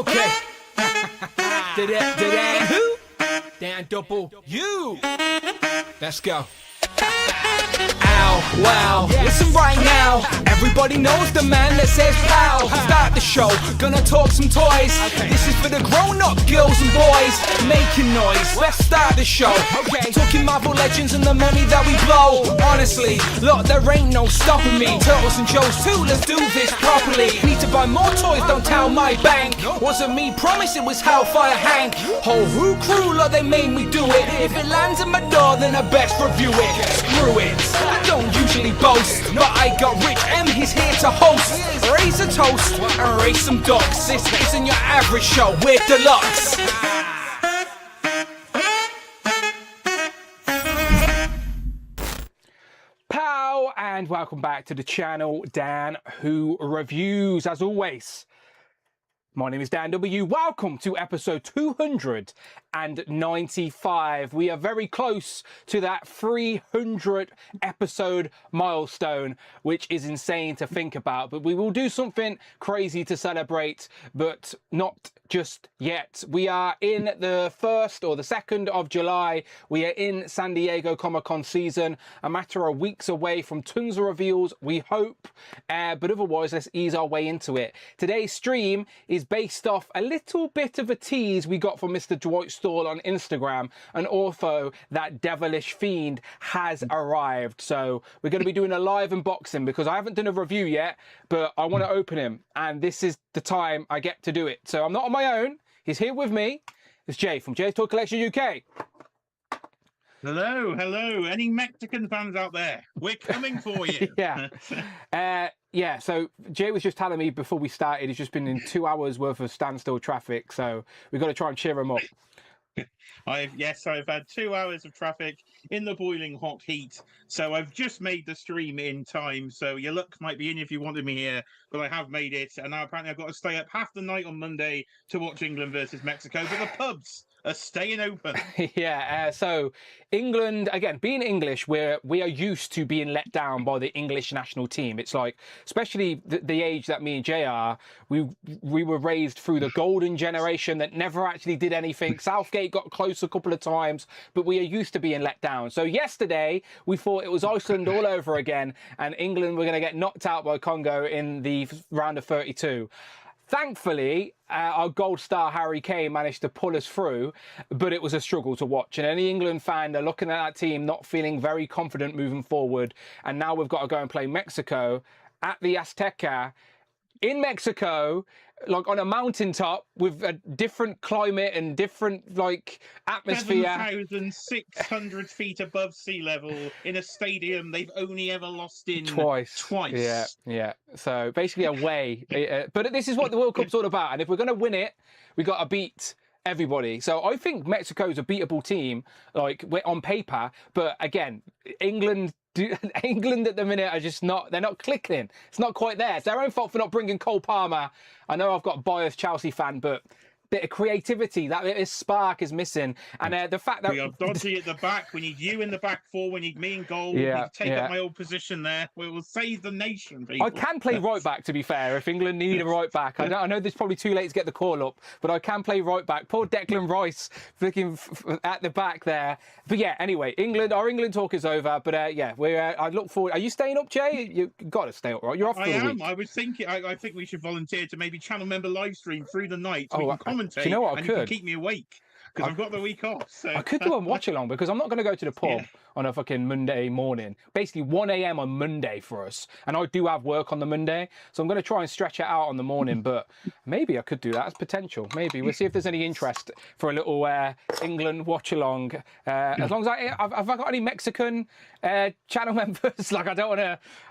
Okay. Dan who? Dan double you. Let's go. Ow, wow, listen right now. Everybody knows the man that says pow. Start the show, gonna talk some toys. This is for the grown-up girls and boys making noise. Let's start the show. Talking Marvel Legends and the money that we blow. Honestly, look, there ain't no stopping me. Turtles and Joes too, let's do this properly. Need to buy more toys, don't tell my bank. Wasn't me, promise it was Hellfire Hank. Whole Who crew, look, they made me do it. If it lands at my door, then I best review it. Screw it, I don't usually boast, but I got Rich M, he's here to host. Raise a toast and raise some ducks. This isn't your average show, we're deluxe. Pow, and welcome back to the channel, Dan Who Reviews. As always, my name is Dan W. Welcome to episode 295. We are very close to that 300 episode milestone, which is insane to think about. But we will do something crazy to celebrate, but not just yet. We are in the 1st or the 2nd of July. We are in San Diego Comic-Con season, a matter of weeks away from tons of reveals, we hope. But otherwise, let's ease our way into it. Today's stream is based off a little bit of a tease we got from Mr. Dwight Stall on Instagram, and also that devilish fiend has arrived. So we're going to be doing a live unboxing because I haven't done a review yet, but I want to open him, and this is the time I get to do it. So I'm not on my own. He's here with me. It's Jay from Jay's Toy Collection UK. Hello, hello. Any Mexican fans out there? We're coming for you. Yeah. Yeah, so Jay was just telling me before we started, he's just been in 2 hours worth of standstill traffic, so we've got to try and cheer him up. I've had 2 hours of traffic in the boiling hot heat, so I've just made the stream in time. So your luck might be in if you wanted me here, but I have made it, and now apparently I've got to stay up half the night on Monday to watch England versus Mexico, but the pubs are staying open. Yeah, so England, again, being English, we are used to being let down by the English national team. It's like, especially the age that me and Jay are, we were raised through the golden generation that never actually did anything. Southgate got close a couple of times, but we are used to being let down. So yesterday, we thought it was Iceland all over again, and England were going to get knocked out by Congo in the round of 32. Thankfully, our gold star Harry Kane managed to pull us through, but it was a struggle to watch. And any England fan, they're looking at that team not feeling very confident moving forward. And now we've got to go and play Mexico at the Azteca in Mexico, like on a mountaintop with a different climate and different like atmosphere. 7,600 feet above sea level in a stadium they've only ever lost in twice. Yeah. So basically away. But this is what the World Cup's all about. And if we're going to win it, we got to beat everybody. So I think Mexico's a beatable team, like on paper. But again, England at the minute are just not, they're not clicking. It's not quite there. It's their own fault for not bringing Cole Palmer. I know I've got a biased Chelsea fan, but bit of creativity, that bit of spark is missing. And the fact that we are dodgy at the back, we need you in the back four, we need me in goal, we need to take up my old position there. We will save the nation, people. I can play right back, to be fair, if England need a right back. I know it's probably too late to get the call up, but I can play right back. Poor Declan Rice flicking at the back there. But yeah, anyway, our England talk is over. But yeah, I look forward. Are you staying up, Jay? You've got to stay up, right? You're off for the week. I was thinking, I think we should volunteer to maybe channel member live stream through the night. So we can commentate. Do you know what? You can keep me awake because I've got the week off. So I could do a watch along because I'm not going to go to the pub on a fucking Monday morning. Basically 1 a.m. on Monday for us, and I do have work on the Monday, so I'm going to try and stretch it out on the morning. But maybe I could do that as potential. Maybe we'll see if there's any interest for a little England watch along. As long as have I got any Mexican channel members? Like I don't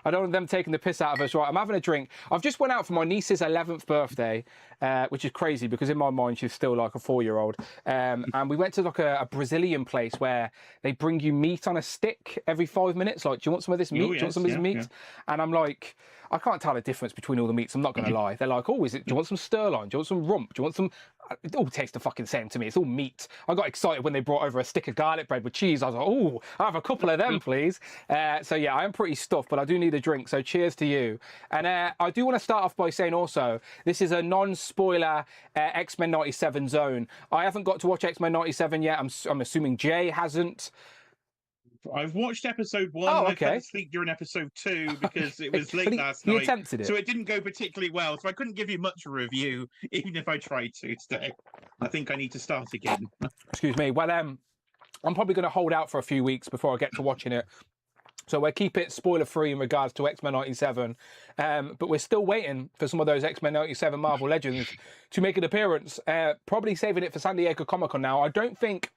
want them taking the piss out of us. Right, I'm having a drink. I've just went out for my niece's 11th birthday, which is crazy because in my mind she's still like a 4-year-old. And we went to like a Brazilian place where they bring you meat on a stick every 5 minutes. Like, do you want some of this meat? Do you want some of this meat? Yeah. And I'm like, I can't tell the difference between all the meats. I'm not going to lie. They're like, oh, do you want some sirloin? Do you want some rump? Do you want some? it all tastes the fucking same to me. It's all meat. I got excited when they brought over a stick of garlic bread with cheese. I was like, oh, I'll have a couple of them, please. So yeah, I am pretty stuffed, but I do need a drink. So cheers to you. And I do want to start off by saying also, this is a non-spoiler X-Men 97 zone. I haven't got to watch X-Men 97 yet. I'm assuming Jay hasn't. I've watched episode 1. Oh, I okay. fell asleep during episode 2 because it was late last He night. attempted it. So it didn't go particularly well. So I couldn't give you much of a review, even if I tried to today. I think I need to start again. Excuse me. Well, I'm probably going to hold out for a few weeks before I get to watching it. So we'll keep it spoiler-free in regards to X-Men 97. But we're still waiting for some of those X-Men 97 Marvel Legends to make an appearance. Probably saving it for San Diego Comic-Con now. I don't think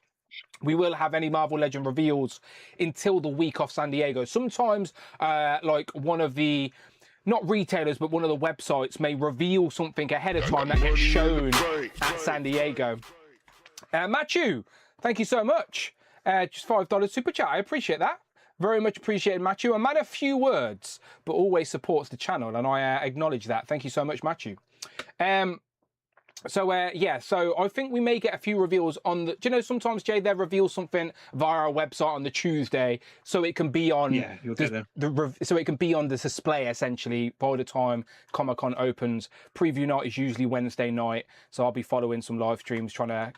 we will have any Marvel Legend reveals until the week of San Diego. Sometimes, like one of the, not retailers, but one of the websites may reveal something ahead of time that gets shown at San Diego. Matthew, thank you so much. Just $5 super chat. I appreciate that. Very much appreciated, Matthew. A man of few words, but always supports the channel, and I acknowledge that. Thank you so much, Matthew. So I think we may get a few reveals on the. Do you know sometimes Jay they reveal something via our website on the Tuesday, so it can be on. Yeah, you'll get there. So it can be on the display essentially by the time Comic Con opens. Preview night is usually Wednesday night, so I'll be following some live streams trying to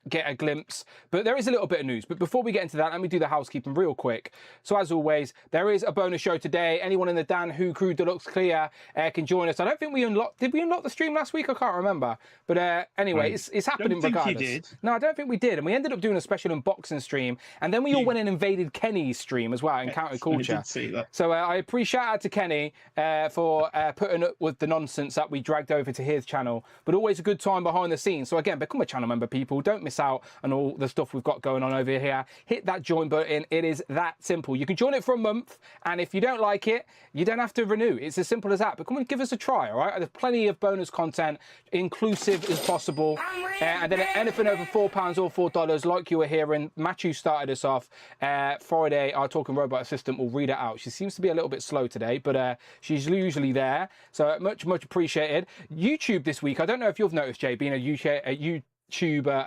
get a glimpse. But there is a little bit of news. But before we get into that, let me do the housekeeping real quick. So as always, there is a bonus show today. Anyone in the Dan Who Crew Deluxe Clear can join us. I don't think we unlocked. Did we unlock the stream last week? I can't remember. But anyway, it's happening regardless. You did. No, I don't think we did. And we ended up doing a special unboxing stream. And then we all went and invaded Kenny's stream as well, Encounter Culture. I did see that. So I appreciate shout out to Kenny for putting up with the nonsense that we dragged over to his channel. But always a good time behind the scenes. So again, become a channel member, people. Don't miss out on all the stuff we've got going on over here. Hit that join button. It is that simple. You can join it for a month, and if you don't like it, you don't have to renew. It's as simple as that. But come and give us a try, all right? There's plenty of bonus content, inclusive as possible. And then anything over £4 or $4, like you were hearing, Matthew started us off. Friday, our talking robot assistant will read it out. She seems to be a little bit slow today, but she's usually there. So much appreciated. YouTube this week, I don't know if you've noticed, Jay, being a YouTuber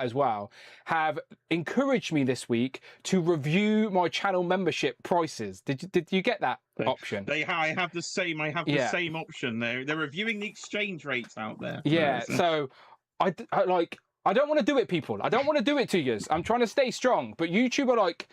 as well, have encouraged me this week to review my channel membership prices. Did you get that option? I have the same. I have the same option. They're reviewing the exchange rates out there. Yeah. So I don't want to do it, people. I don't want to do it to you. I'm trying to stay strong, but YouTube are like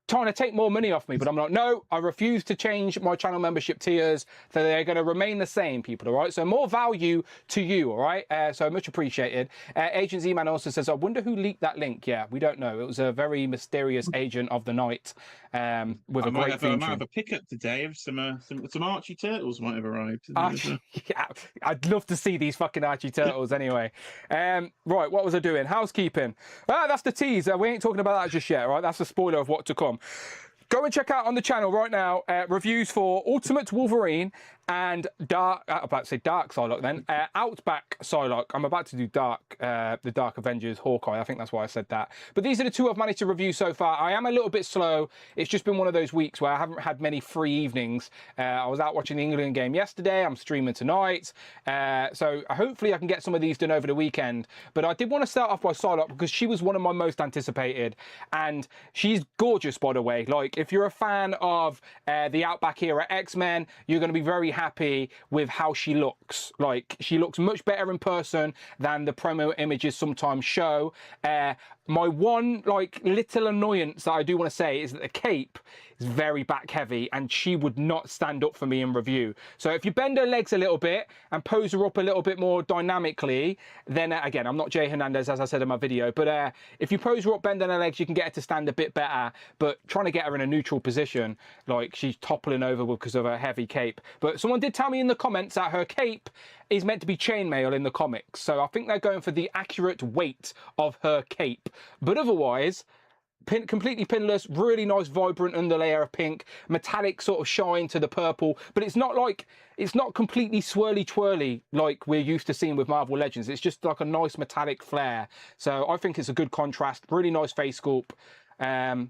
trying to take more money off me, but I'm like, no, I refuse to change my channel membership tiers, so they're going to remain the same, people, all right? So more value to you, all right? So much appreciated. Agent Z-Man also says, I wonder who leaked that link. Yeah, we don't know. It was a very mysterious agent of the night with a great theme. I might have a pickup today of some Archie Turtles might have arrived. Yeah, I'd love to see these fucking Archie Turtles anyway. Right, what was I doing? Housekeeping. That's the teaser. We ain't talking about that just yet, all right? That's the spoiler of what to come. Go and check out on the channel right now reviews for Ultimate Wolverine and Dark. I'm about to say Dark Psylocke then. Outback Psylocke. I'm about to do the Dark Avengers Hawkeye. I think that's why I said that. But these are the two I've managed to review so far. I am a little bit slow. It's just been one of those weeks where I haven't had many free evenings. I was out watching the England game yesterday. I'm streaming tonight. So hopefully I can get some of these done over the weekend. But I did want to start off by Psylocke because she was one of my most anticipated. And she's gorgeous, by the way. Like, if you're a fan of the Outback era X-Men, you're going to be very happy with how she looks. Like, she looks much better in person than the promo images sometimes show. My one little annoyance that I do want to say is that the cape is very back heavy and she would not stand up for me in review. So if you bend her legs a little bit and pose her up a little bit more dynamically, then again, I'm not Jay Hernandez, as I said in my video, but if you pose her up, bend her legs, you can get her to stand a bit better. But trying to get her in a neutral position, like she's toppling over because of her heavy cape. But someone did tell me in the comments that her cape is meant to be chainmail in the comics. So I think they're going for the accurate weight of her cape. But otherwise, completely pinless, really nice vibrant underlayer of pink, metallic sort of shine to the purple, but it's not completely swirly twirly like we're used to seeing with Marvel Legends. It's just like a nice metallic flare. So I think it's a good contrast, really nice face sculpt.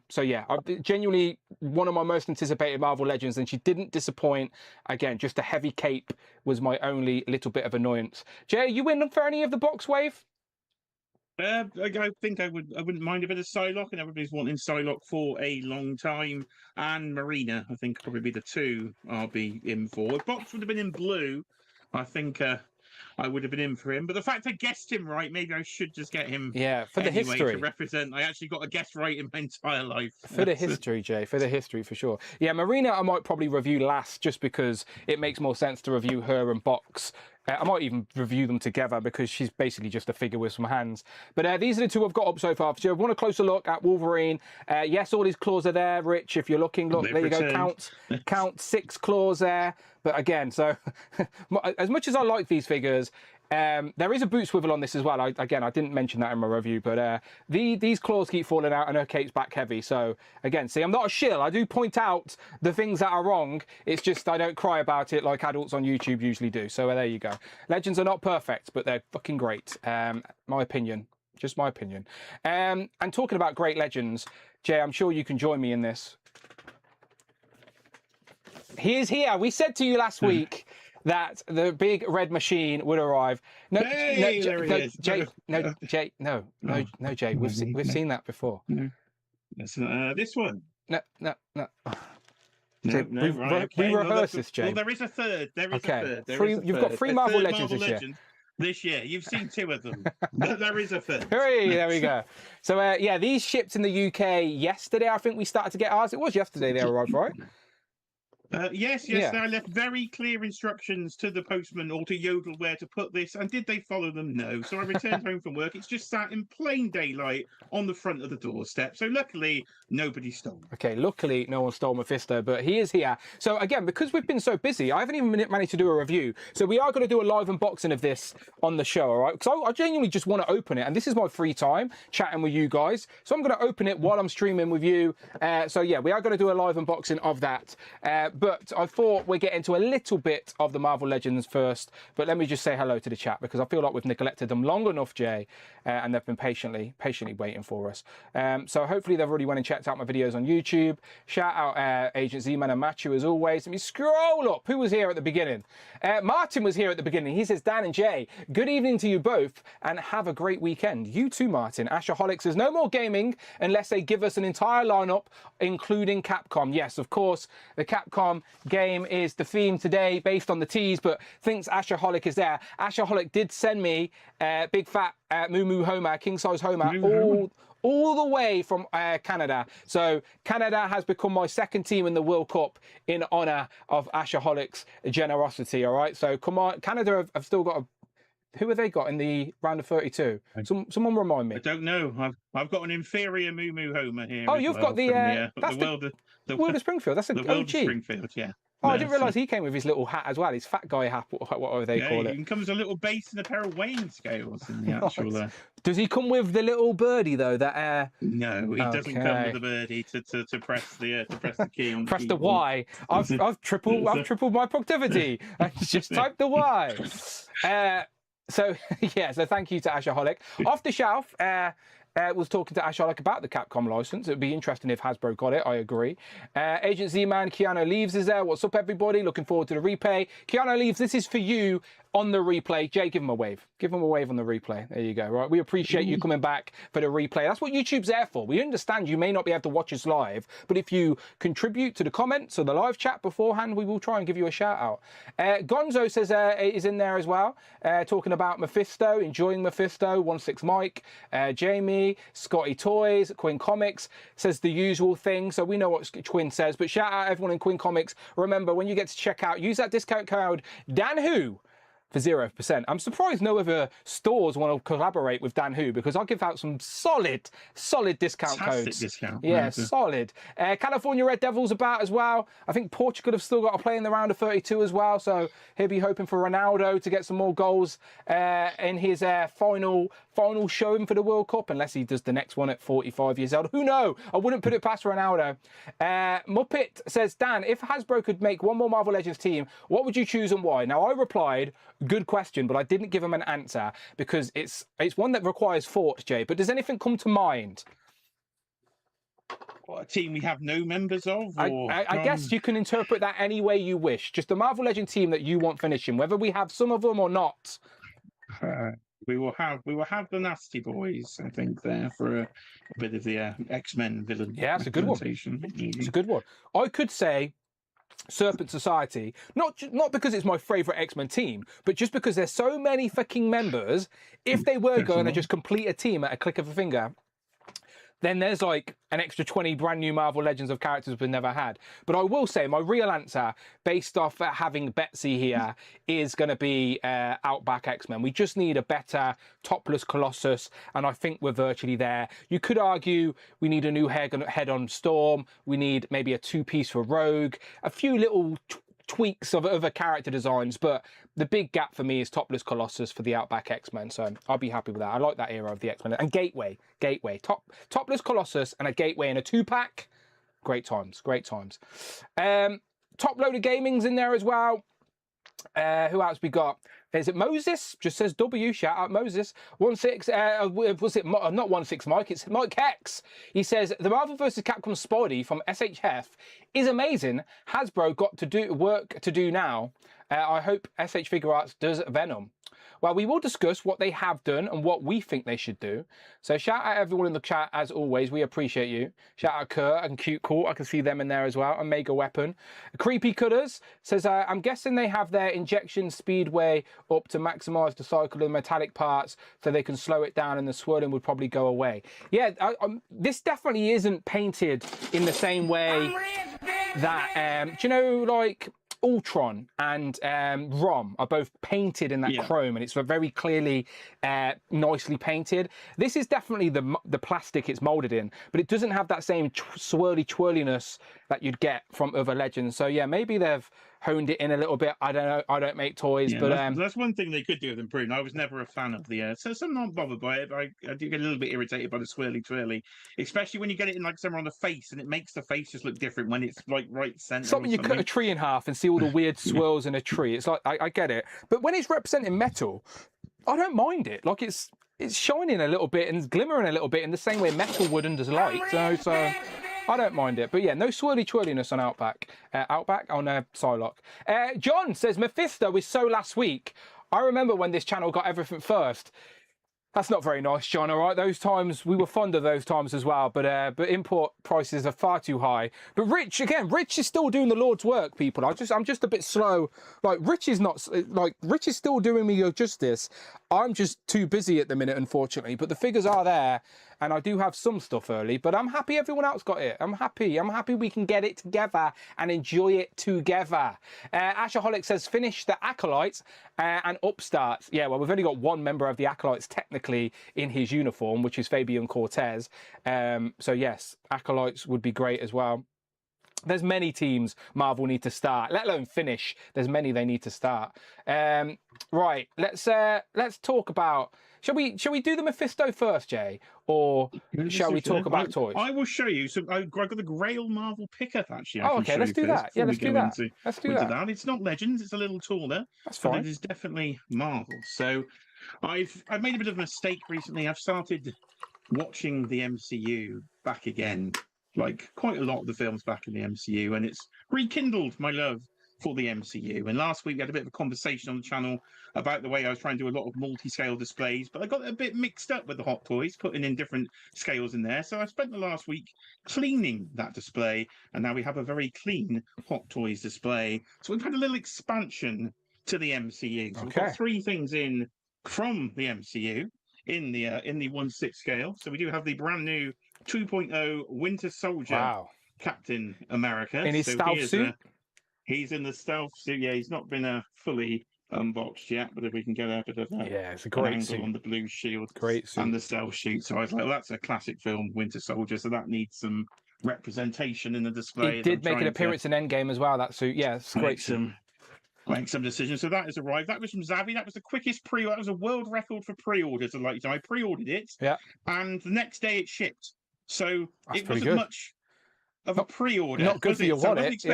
So yeah, genuinely one of my most anticipated Marvel Legends, and she didn't disappoint. Again, just a heavy cape was my only little bit of annoyance. Jay, are you in for any of the box wave? I think I wouldn't mind a bit of Psylocke, and everybody's wanting Psylocke for a long time. And Marina, I think probably be the two I'll be in for. If Box would have been in blue, I think I would have been in for him. But the fact I guessed him right, maybe I should just get him. Yeah, for the anyway, history. to represent. I actually got a guess right in my entire life. For the history, Jay. For the history, for sure. Yeah, Marina, I might probably review last just because it makes more sense to review her and Box. I might even review them together because she's basically just a figure with some hands. But these are the two I've got up so far. So if you want a closer look at Wolverine, yes, all his claws are there, Rich. If you're looking, look, there you go. Count 6 claws there. But again, so as much as I like these figures, there is a boot swivel on this as well. I didn't mention that in my review, but these claws keep falling out and her cape's back heavy. So again, see, I'm not a shill. I do point out the things that are wrong. It's just I don't cry about it like adults on YouTube usually do. So there you go. Legends are not perfect, but they're fucking great. My opinion. Just my opinion. And talking about great legends, Jay, I'm sure you can join me in this. He is here. We said to you last week that the big red machine would arrive. No, Jay. We've seen that before. No. That's this one. No. No, right. Okay. We rehearsed this, Jay. Well, there is a third. There is a third. You've got 3 Marvel Legends this year. This year, you've seen 2 of them. There is a third. Hooray, there we go. So yeah, these shipped in the UK yesterday. I think we started to get ours. It was yesterday they arrived, right? Yes. Yeah. I left very clear instructions to the postman or to Yodel where to put this, and did they follow them? No. So I returned home from work. It's just sat in plain daylight on the front of the doorstep. So luckily, nobody stole it. Okay, luckily no one stole Mephisto, but he is here. So again, because we've been so busy, I haven't even managed to do a review. So we are going to do a live unboxing of this on the show, all right? Because I genuinely just want to open it, and this is my free time chatting with you guys. So I'm going to open it while I'm streaming with you. So yeah, we are going to do a live unboxing of that. But I thought we'd get into a little bit of the Marvel Legends first. But let me just say hello to the chat because I feel like we've neglected them long enough, Jay, and they've been patiently waiting for us. So hopefully they've already went and checked out my videos on YouTube. Shout out Agent Z-Man and Matthew as always. Let me scroll up. Who was here at the beginning? Martin was here at the beginning. He says, Dan and Jay, good evening to you both and have a great weekend. You too, Martin. Ashaholic says, no more gaming unless they give us an entire lineup, including Capcom. Yes, of course, the Capcom game is the theme today based on the tease, but thinks Ashaholic is there. Ashaholic did send me big fat Moo Moo Homer, king size Homer, all the way from Canada. So Canada has become my second team in the World Cup in honour of Ashaholic's generosity. All right, so come on, Canada have still got a. Who have they got in the round of 32? Someone remind me. I don't know. I've got an inferior Moo Moo Homer here. Oh, you've got the world of Springfield. That's an OG. World of Springfield, yeah. Oh, I didn't realise he came with his little hat as well. His fat guy hat, whatever they call it. He comes a little base and a pair of weighing scales in the actual. Does he come with the little birdie though? That No, he doesn't come with the birdie to press the key on. Press the Y. I've tripled my productivity. I just typed the Y. So yeah, so thank you to Ashaholic. Off the shelf. Was talking to Ashaholic about the Capcom license. It would be interesting if Hasbro got it. I agree. Agent Z-Man, Keanu Leaves is there. What's up, everybody? Looking forward to the replay. Keanu Leaves, this is for you on the replay. Jay, give him a wave. Give him a wave on the replay. There you go. Right, we appreciate you coming back for the replay. That's what YouTube's there for. We understand you may not be able to watch us live, but if you contribute to the comments or the live chat beforehand, we will try and give you a shout out. Gonzo says is in there as well, talking about Mephisto, enjoying Mephisto. 16 Mike, Jamie, Scotty Toys, Quinn Comics says the usual thing. So we know what Quinn says, but shout out everyone in Quinn Comics. Remember, when you get to check out, use that discount code DANWHO for 0%. I'm surprised no other stores want to collaborate with Dan Who because I'll give out some solid discount codes. Discount. Yeah, solid. California Red Devils about as well. I think Portugal have still got to play in the round of 32 as well, so he'll be hoping for Ronaldo to get some more goals in his final showing for the World Cup, unless he does the next one at 45 years old. Who knows? I wouldn't put it past Ronaldo. Muppet says, Dan, if Hasbro could make one more Marvel Legends team, what would you choose and why? Now, I replied, good question, but I didn't give him an answer because it's one that requires thought, Jay. But does anything come to mind? What, a team we have no members of? I guess you can interpret that any way you wish. Just the Marvel Legend team that you want finishing, whether we have some of them or not. We will have the nasty boys, I think, there for a bit of the X-Men villain Yeah, it's a good one. representation. It's a good one. I could say Serpent Society, not because it's my favourite X-Men team, but just because there's so many fucking members. If they were going to just complete a team at a click of a finger, then there's like an extra 20 brand new Marvel Legends of characters we've never had. But I will say my real answer, based off having Betsy here, is going to be Outback X-Men. We just need a better topless Colossus, and I think we're virtually there. You could argue we need a new head on Storm. We need maybe a two-piece for Rogue, a few little tweaks of other character designs, but the big gap for me is topless Colossus for the Outback X-Men, so I'll be happy with that. I like that era of the X-Men. And Gateway, topless Colossus and a Gateway in a 2-pack. Great times. Top load of gaming's in there as well. Who else we got? Is it Moses? Just says W. Shout out Moses. 16. Was it not 16 Mike? It's Mike Hex. He says the Marvel vs. Capcom Spidey from SHF is amazing. Hasbro got to do work to do now. I hope SH Figure Arts does Venom. Well, we will discuss what they have done and what we think they should do. So shout out everyone in the chat, as always. We appreciate you. Shout out Kurt and Cute Court. I can see them in there as well. And Mega Weapon. Creepy Cutters says, I'm guessing they have their injection speedway up to maximise the cycle of metallic parts so they can slow it down and the swirling would probably go away. Yeah, this definitely isn't painted in the same way that, do you know, like Ultron and Rom are both painted in that chrome, and it's very clearly nicely painted. This is definitely the plastic it's molded in, but it doesn't have that same twirliness that you'd get from other Legends. So yeah, maybe they've honed it in a little bit. I don't know. I don't make toys, but that's one thing they could do with improving. I was never a fan of the so I'm not bothered by it. But I do get a little bit irritated by the twirly, especially when you get it in like somewhere on the face, and it makes the face just look different when it's like right center. Something you cut a tree in half and see all the weird swirls in a tree. It's like I get it, but when it's representing metal, I don't mind it. Like it's shining a little bit and glimmering a little bit in the same way metal would under light. So I don't mind it. But yeah, no twirliness on Outback. Outback on Psylocke. John says Mephisto was so last week. I remember when this channel got everything first. That's not very nice, John, all right? Those times, we were fond of those times as well, but import prices are far too high. But Rich is still doing the Lord's work, people. I'm just a bit slow. Like, Rich is still doing me justice. I'm just too busy at the minute, unfortunately, but the figures are there, and I do have some stuff early, but I'm happy everyone else got it. I'm happy we can get it together and enjoy it together. Ashaholic says, finish the Acolytes and Upstarts. Yeah, well, we've only got one member of the Acolytes technically in his uniform, which is Fabian Cortez. So yes, Acolytes would be great as well. There's many teams Marvel need to start, let alone finish. There's many they need to start. Right, let's talk about. Shall we do the Mephisto first, Jay, or shall we talk about toys? I will show you. So I got the Grail Marvel pickup actually. Okay, let's do that. Yeah, let's do that. Let's do that. It's not Legends. It's a little taller. That's fine. But it is definitely Marvel. So I've made a bit of a mistake recently. I've started watching the MCU back again. Like quite a lot of the films back in the MCU, and it's rekindled my love for the MCU. And last week we had a bit of a conversation on the channel about the way I was trying to do a lot of multi-scale displays, but I got a bit mixed up with the Hot Toys, putting in different scales in there. So I spent the last week cleaning that display, and now we have a very clean Hot Toys display. So we've had a little expansion to the MCU. So we've got 3 things in from the MCU in the 1/6 scale. So we do have the brand new 2.0 Winter Soldier Captain America. In his stealth suit? He's in the stealth suit. Yeah, he's not been fully unboxed yet, but if we can get a bit of it's a great angle suit on the blue shield suit. And the stealth suit. So I was like, well, that's a classic film, Winter Soldier, so that needs some representation in the display. He did make an appearance in Endgame as well, that suit. Yeah, it's great suit. Make some decisions. So that has arrived. That was from Zavi. That was the quickest pre-order. That was a world record for pre-orders. I pre-ordered it, and the next day it shipped. So it wasn't much of a pre-order. Not good for your wallet.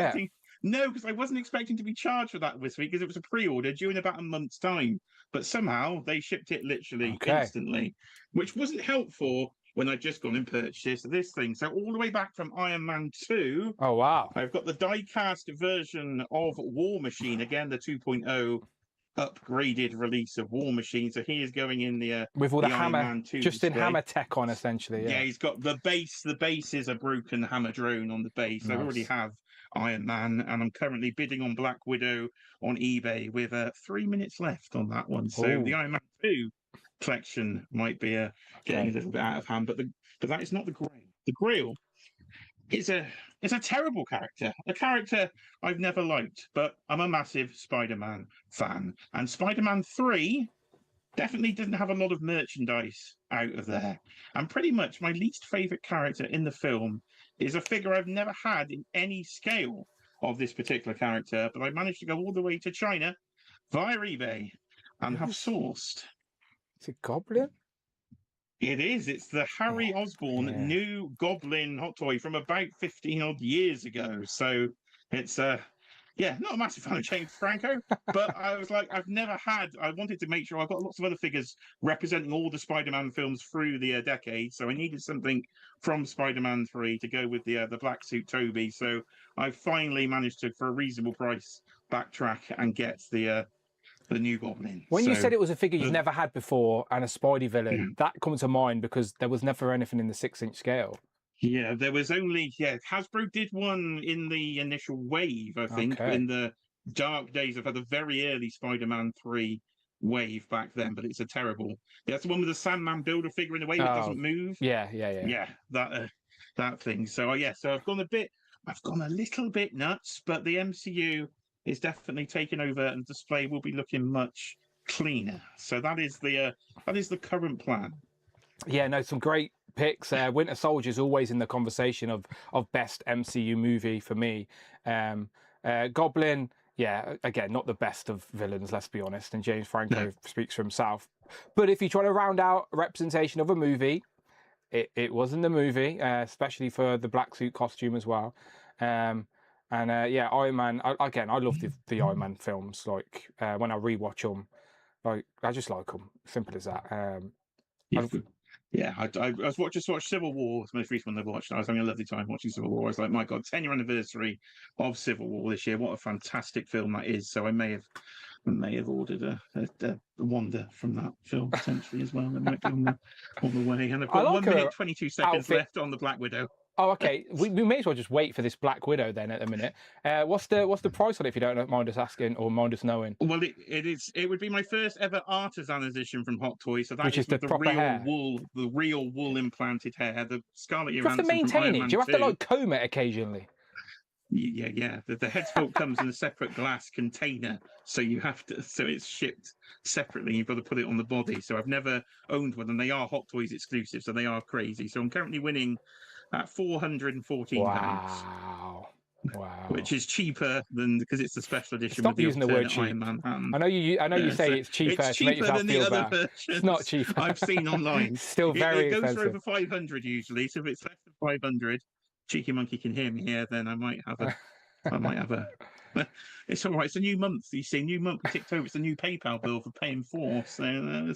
No, because I wasn't expecting to be charged for that this week, because it was a pre-order due in about a month's time. But somehow they shipped it literally instantly, which wasn't helpful when I'd just gone and purchased this thing. So all the way back from Iron Man 2. Oh, wow. I've got the die-cast version of War Machine, again, the 2.0 upgraded release of War Machine. So he is going in with all the Iron hammer, Man 2 just in display. hammer tech on, essentially. Yeah, Yeah, he's got the base. The base is a broken hammer drone on the base. I already nice. have Iron Man, and I'm currently bidding on Black Widow on eBay with 3 minutes left on that one. So the Oh, Iron Man 2 collection might be getting a okay. little bit out of hand, but that is not the Grail. The Grail is a terrible character, a character I've never liked, but I'm a massive Spider-Man fan, and Spider-Man 3 definitely didn't have a lot of merchandise out of there. And pretty much my least favorite character in the film is a figure I've never had in any scale of this particular character, but I managed to go all the way to China via eBay and have sourced. Is it Goblin? It is. It's the Harry Osborn Yeah. new Goblin hot toy from about 15 odd years ago. So it's yeah, not a massive fan of James Franco, but I was like, I wanted to make sure I've got lots of other figures representing all the Spider-Man films through the decade. So I needed something from Spider-Man 3 to go with the black suit Toby. So I finally managed to, for a reasonable price, backtrack and get the new Goblin. When you said it was a figure you've the- never had before and a Spidey villain, that comes to mind because there was never anything in the 6-inch scale. Yeah, there was only Hasbro did one in the initial wave, I think, Okay. in the dark days of the very early Spider-Man 3 wave back then, but it's a terrible. That's the one with the Sandman builder figure in the wave that doesn't move. Yeah. Yeah, that thing. So so I've gone a little bit nuts, but the MCU is definitely taking over, and display will be looking much cleaner. So that is the current plan. Yeah, no, some great picks. Winter Soldier is always in the conversation of best MCU movie for me. Goblin, yeah, again, not the best of villains, let's be honest. And James Franco speaks for himself. But if you try to round out a representation of a movie, it was in the movie, especially for the black suit costume as well. Yeah, Iron Man. I love the Iron Man films. Like when I rewatch them, like I just like them. Simple as that. I just watched Civil War, the most recent one I watched. I was having a lovely time watching Civil War. I was like, my God, 10-year anniversary of Civil War this year. What a fantastic film that is. So I may have ordered a Wanda from that film potentially as well. That might be on the way. And I've got 1 minute 22 seconds left on the Black Widow. Oh, okay. We may as well just wait for this Black Widow then at the minute. What's the price on it if you don't mind us asking or mind us knowing? Well, it would be my first ever artisan edition from Hot Toys. So that Which is the proper real hair. wool, the real wool implanted hair, the Scarlett Do you have to Johansson from maintain Iron it? Man Do you have 2. to like comb it occasionally? Yeah. The head sculpt comes in a separate glass container, so you have to. So it's shipped separately. You've got to put it on the body. So I've never owned one, and they are Hot Toys exclusive, so they are crazy. So I'm currently winning at £414. Wow. Which is cheaper than because it's the special edition. Stop with the using the word alternate cheap. Iron Man hand. I know you say so it's cheaper it's to make yourself than the feel other bad. versions It's not cheaper. I've seen online. Still very it goes expensive. for over 500 usually. So if it's less than 500, Cheeky Monkey can hear me here. Then I might have a. It's all right. It's a new month. You see, new month we ticked over. It's a new PayPal bill for paying 4. So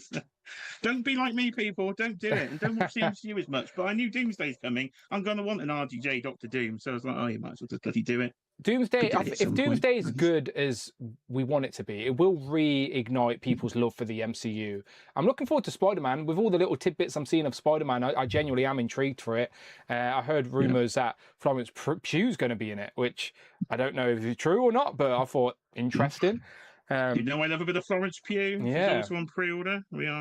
don't be like me, people. Don't do it, and don't watch the MCU as much. But I knew Doomsday's coming. I'm going to want an RDJ Doctor Doom. So I was like, oh, you might as well just bloody do it. Doomsday, if Doomsday is point. good as we want it to be, it will reignite people's love for the MCU. I'm looking forward to Spider-Man. With all the little tidbits I'm seeing of Spider-Man, I genuinely am intrigued for it. I heard rumours that Florence Pugh's going to be in it, which I don't know if it's true or not, but I thought interesting. You know I love a bit of Florence Pugh. Yeah. She's also on pre-order. We are.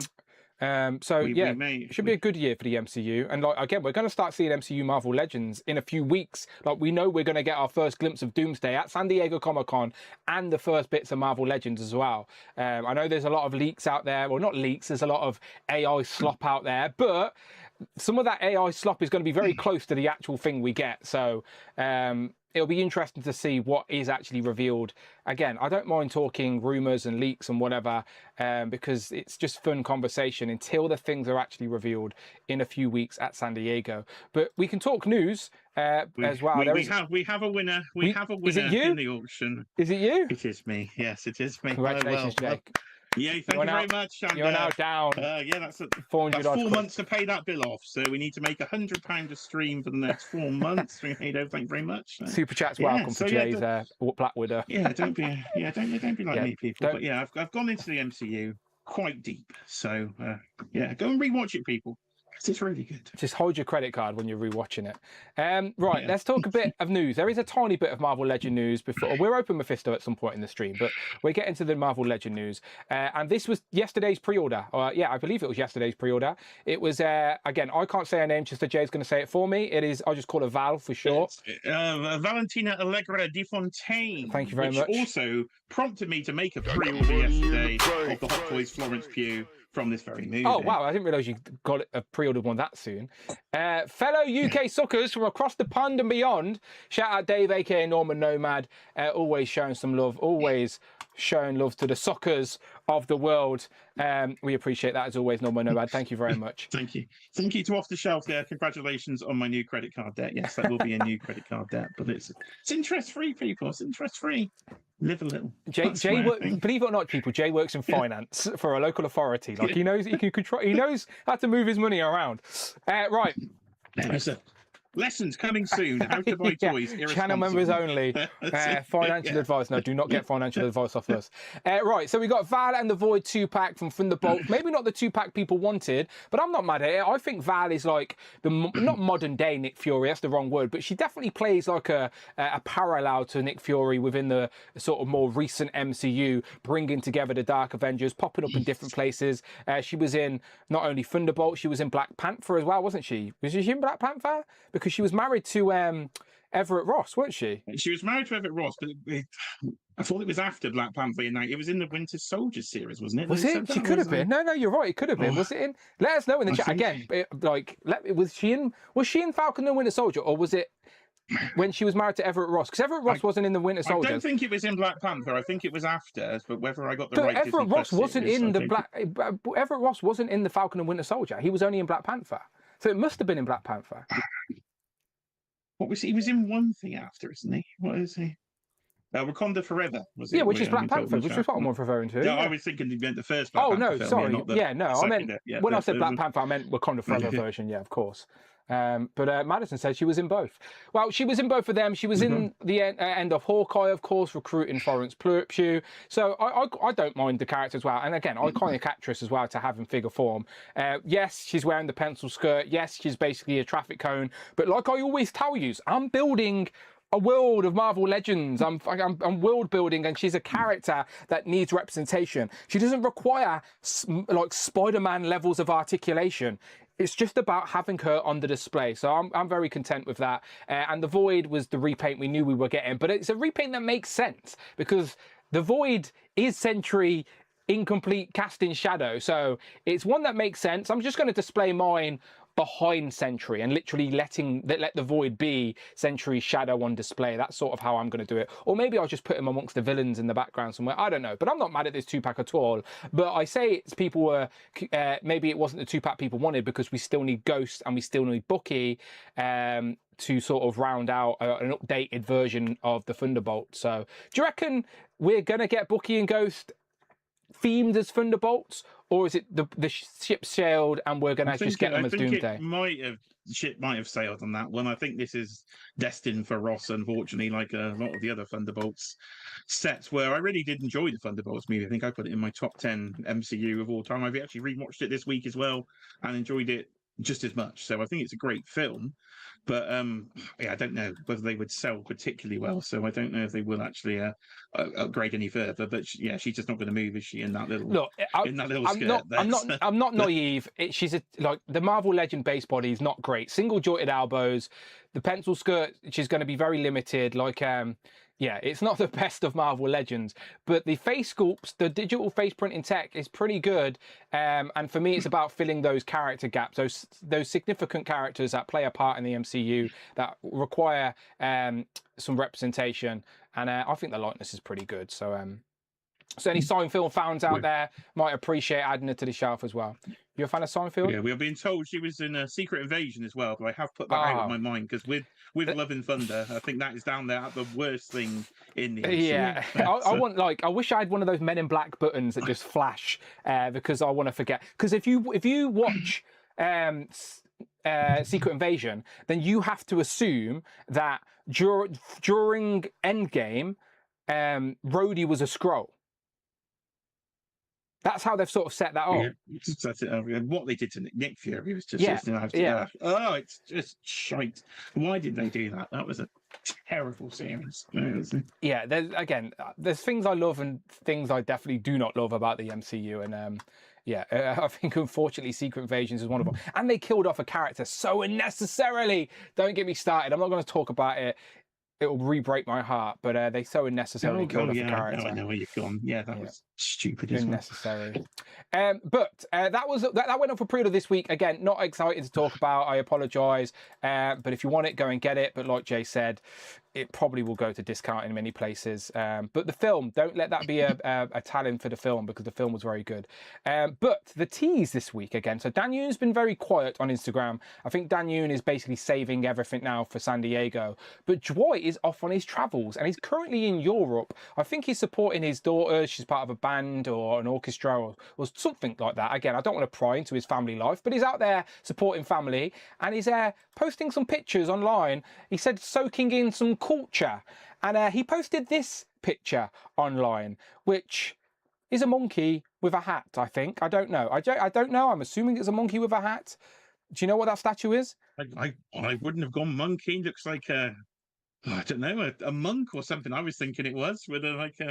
It should be a good year for the MCU. And like again, we're going to start seeing MCU Marvel Legends in a few weeks. Like we know we're going to get our first glimpse of Doomsday at San Diego Comic-Con and the first bits of Marvel Legends as well. I know there's a lot of leaks out there. Well, not leaks. There's a lot of AI slop out there, but some of that AI slop is going to be very close to the actual thing we get. So it'll be interesting to see what is actually revealed. Again, I don't mind talking rumours and leaks and whatever because it's just fun conversation until the things are actually revealed in a few weeks at San Diego. But we can talk news as well. We have a winner. We have a winner in the auction. Is it you? It is me. Yes, it is me. Congratulations, Jake. Yeah, thank you very much. And, you're now down. Yeah, that's 400 4 months to pay that bill off. So we need to make £100 a stream for the next 4 months. Thank you very much. Super chat's welcome for Jay's Black Widow. Yeah, don't be like me, people. Don't. But yeah, I've gone into the MCU quite deep. So yeah, go and rewatch it, people. It's really good. Just hold your credit card when you're rewatching it. Right, let's talk a bit of news. There is a tiny bit of Marvel Legend news before. We're open Mephisto at some point in the stream, but we're getting to the Marvel Legend news. And this was yesterday's pre-order. Yeah, I believe it was yesterday's pre-order. It was, again, I can't say her name, just Jay's going to say it for me. It is, I'll just call her Val for short. Valentina Allegra Di Fontaine. Thank you very much. Which also prompted me to make a pre-order yesterday of the Hot Toys Florence Pugh from this very movie. Oh, wow, I didn't realise you got a pre-ordered one that soon. Fellow UK suckers from across the pond and beyond, shout out Dave, aka Norman Nomad, always showing some love, always showing love to the suckers of the world. We appreciate that as always, Norman Nomad. Thank you very much. Thank you. Thank you to Off the Shelf there. Congratulations on my new credit card debt. Yes, that will be a new credit card debt, but it's interest-free, people. It's interest-free. Live a little. Jay believe it or not, people, Jay works in finance for a local authority. Like he knows he can control. He knows how to move his money around. Right. Lessons coming soon. How to buy toys. Channel members only. Financial advice. No, do not get financial advice off us. Right, so we got Val and the Void 2-pack from Thunderbolt. Maybe not the 2-pack people wanted, but I'm not mad at it. I think Val is like not modern day Nick Fury. That's the wrong word, but she definitely plays like a parallel to Nick Fury within the sort of more recent MCU, bringing together the Dark Avengers, popping up in different places. She was in not only Thunderbolt, she was in Black Panther as well, wasn't she? Was she in Black Panther? Because she was married to Everett Ross, wasn't she? She was married to Everett Ross, but I thought it was after Black Panther. It was in the Winter Soldier series, wasn't it? Was it? She could have been. No, you're right. It could have been. Was it in? Let us know in the chat again. Was she in Falcon and Winter Soldier, or was it when she was married to Everett Ross? Because Everett Ross wasn't in the Winter Soldier. I don't think it was in Black Panther. I think it was after. But whether I got the right. Everett Ross wasn't in the Everett Ross wasn't in the Falcon and Winter Soldier. He was only in Black Panther. So it must have been in Black Panther. What was he was in one thing after, isn't he? What is he? Wakanda Forever was it? Yeah, which is Black Panther, which is what I'm referring to. Yeah, I was thinking you meant the first Black Panther film. Sorry. I meant when I said Black Panther, I meant Wakanda Forever version. Yeah, of course. But Madison said she was in both. Well, she was in both of them. She was in the end of Hawkeye, of course, recruiting Florence Pugh. So I don't mind the character as well. And again, iconic actress as well to have in figure form. Yes, she's wearing the pencil skirt. Yes, she's basically a traffic cone. But like I always tell you, I'm building a world of Marvel Legends. I'm world building, and she's a character that needs representation. She doesn't require like Spider-Man levels of articulation. It's just about having her on the display. So I'm very content with that. And the Void was the repaint we knew we were getting, but it's a repaint that makes sense because the Void is Sentry incomplete cast in shadow. So it's one that makes sense. I'm just going to display mine behind Sentry and literally let the Void be Sentry's shadow on display. That's sort of how I'm going to do it. Or maybe I'll just put him amongst the villains in the background somewhere. I don't know. But I'm not mad at this 2-pack at all. But I say it's people were maybe it wasn't the 2-pack people wanted because we still need Ghost and we still need Bucky to sort of round out an updated version of the Thunderbolt. So do you reckon we're going to get Bucky and Ghost themed as Thunderbolts, or is it the ship sailed and we're going to just get them as Doomsday? The ship might have sailed on that one. I think this is destined for Ross, unfortunately, like a lot of the other Thunderbolts sets where I really did enjoy the Thunderbolts movie. I think I put it in my top 10 MCU of all time. I've actually rewatched it this week as well and enjoyed it just as much. So I think it's a great film. But I don't know whether they would sell particularly well. So I don't know if they will actually upgrade any further. But she's just not going to move, is she? In that little skirt. I'm not naive. She's like the Marvel Legend base body is not great. Single jointed elbows, the pencil skirt. She's going to be very limited. Like it's not the best of Marvel Legends, but the face sculpts, the digital face printing tech is pretty good. And for me, it's about filling those character gaps, those significant characters that play a part in the MCU that require some representation. And I think the likeness is pretty good. So any Seinfeld fans out there might appreciate adding it to the shelf as well. You a fan of Seinfeld? Yeah, we are being told she was in a Secret Invasion as well, but I have put that out of my mind because with Love and Thunder, I think that is down there at the worst thing in the MCU. Yeah, I want I wish I had one of those Men in Black buttons that just flash because I want to forget. Because if you watch Secret Invasion, then you have to assume that during Endgame, Rhodey was a Skrull. That's how they've sort of set that up. Yeah, what they did to Nick Fury was just yeah. Oh, it's just shite. Why did they do that? That was a terrible series. Yeah, there's things I love and things I definitely do not love about the MCU, and I think unfortunately Secret Invasions is one of them. And they killed off a character so unnecessarily. Don't get me started. I'm not going to talk about it. It'll re-break my heart, but they so unnecessarily killed off a character. No, I know where you're gone. Yeah, that was stupid as unnecessary. But that went up for pre-order this week. Again, not excited to talk about. I apologise. But if you want it, go and get it. But like Jay said, it probably will go to discount in many places. But the film, don't let that be a tell-in for the film, because the film was very good. But the tease this week again. So Dan Yoon's been very quiet on Instagram. I think Dan Yoon is basically saving everything now for San Diego. But Dwight is off on his travels and he's currently in Europe. I think he's supporting his daughter. She's part of a band or an orchestra or something like that. Again, I don't want to pry into his family life, but he's out there supporting family and he's posting some pictures online. He said soaking in some culture, and he posted this picture online, which is a monkey with a hat. I think. I don't know. I don't know. I'm assuming it's a monkey with a hat. Do you know what that statue is? I wouldn't have gone monkey. Looks like I don't know, a monk or something. I was thinking it was with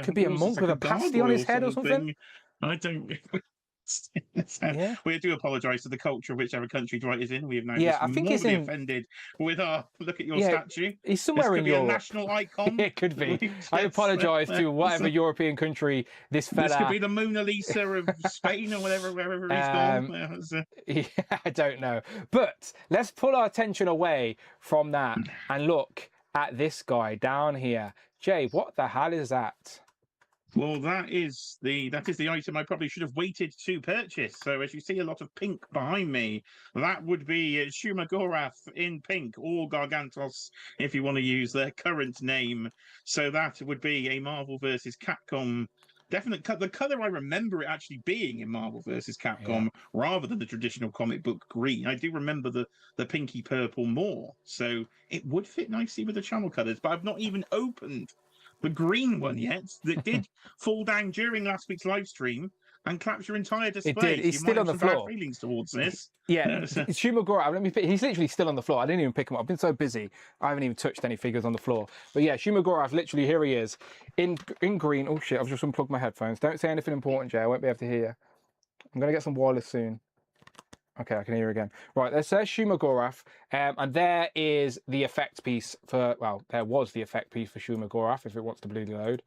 could be a monk with a pasty on his head or something. I don't. Yeah. We do apologise to the culture of whichever country Dwight is in. We have now I think he's offended with our look at your statue. He's somewhere in Europe. A national icon. It could be. I apologise to whatever European country this fella. This could be the Mona Lisa of Spain or wherever he's gone. Yeah, I don't know. But let's pull our attention away from that and look at this guy down here. Jay, what the hell is that? Well, that is the item I probably should have waited to purchase. So as you see a lot of pink behind me, that would be Shumagorath in pink, or Gargantos if you want to use their current name. So that would be a Marvel versus Capcom. Definite the color I remember it actually being in Marvel versus Capcom rather than the traditional comic book green. I do remember the pinky purple more. So it would fit nicely with the channel colors, but I've not even opened the green one yet. That did fall down during last week's live stream and collapse your entire display. It did. He's still on the floor. Feelings towards this. Yeah, it's Shumagorath. He's literally still on the floor. I didn't even pick him up. I've been so busy. I haven't even touched any figures on the floor. But yeah, Shumagorath, literally, here he is in green. Oh shit! I've just unplugged my headphones. Don't say anything important, Jay. I won't be able to hear you. I'm gonna get some wireless soon. Okay, I can hear you again. Right, there's Shumagorath, and there is the effect piece for. Well, there was the effect piece for Shumagorath. If it wants to bloody load,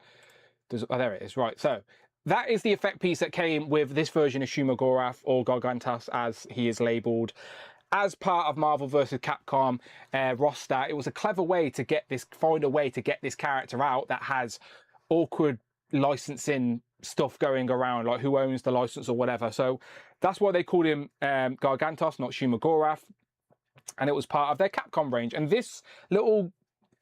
there it is. Right, so. That is the effect piece that came with this version of Shumagorath, or Gargantos as he is labelled, as part of Marvel vs. Capcom roster. It was a clever way to find a way to get this character out that has awkward licensing stuff going around, like who owns the license or whatever. So that's why they called him Gargantos, not Shumagorath. And it was part of their Capcom range. And this little